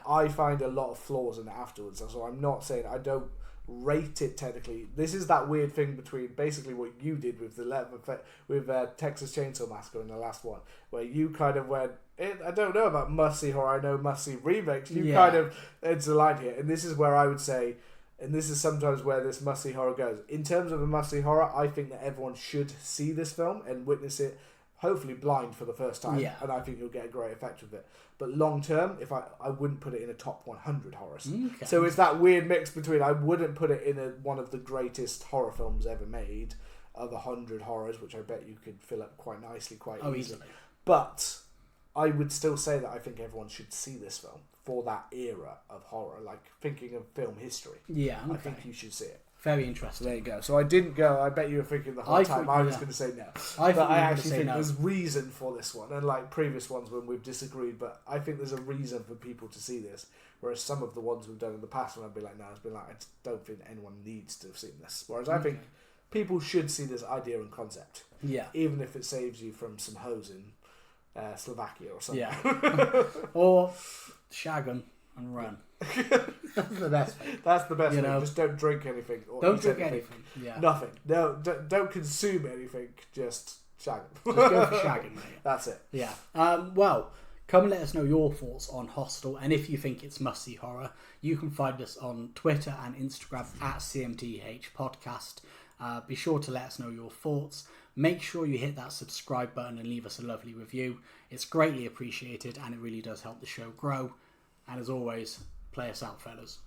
I find a lot of flaws in it afterwards, so I'm not saying I don't rate it technically. This is that weird thing between basically what you did with Texas Chainsaw Massacre in the last one, where you kind of went, I don't know about must-see horror, I know must-see remakes. You kind of, it's a line here, and this is where I would say, and this is sometimes where this must-see horror goes. In terms of a must-see horror, I think that everyone should see this film and witness it, hopefully blind for the first time, and I think you'll get a great effect with it. But long term, if I wouldn't put it in a top 100 horrors. So it's that weird mix between, I wouldn't put it in one of the greatest horror films ever made of 100 horrors, which I bet you could fill up quite nicely, easily. But I would still say that I think everyone should see this film for that era of horror, like thinking of film history. I think you should see it. Very interesting. There you go. So I didn't go. I bet you were thinking the whole time I was going to say no. But I actually think there's reason for this one, and like previous ones when we've disagreed. But I think there's a reason for people to see this. Whereas some of the ones we've done in the past, when I'd be like, no, it's been like, I don't think anyone needs to have seen this. Whereas I think people should see this idea and concept. Even if it saves you from some hoes in Slovakia or something. Or shag 'em and run. That's the best thing. That's the best thing. Just don't drink anything. Or don't drink anything. Nothing. No, don't consume anything. Just shag 'em. Just go for shagging, mate. That's it. Well, come and let us know your thoughts on Hostel, and if you think it's must-see horror, you can find us on Twitter and Instagram at CMTH Podcast. Be sure to let us know your thoughts. Make sure you hit that subscribe button and leave us a lovely review. It's greatly appreciated, and it really does help the show grow. And as always, play us out, fellas.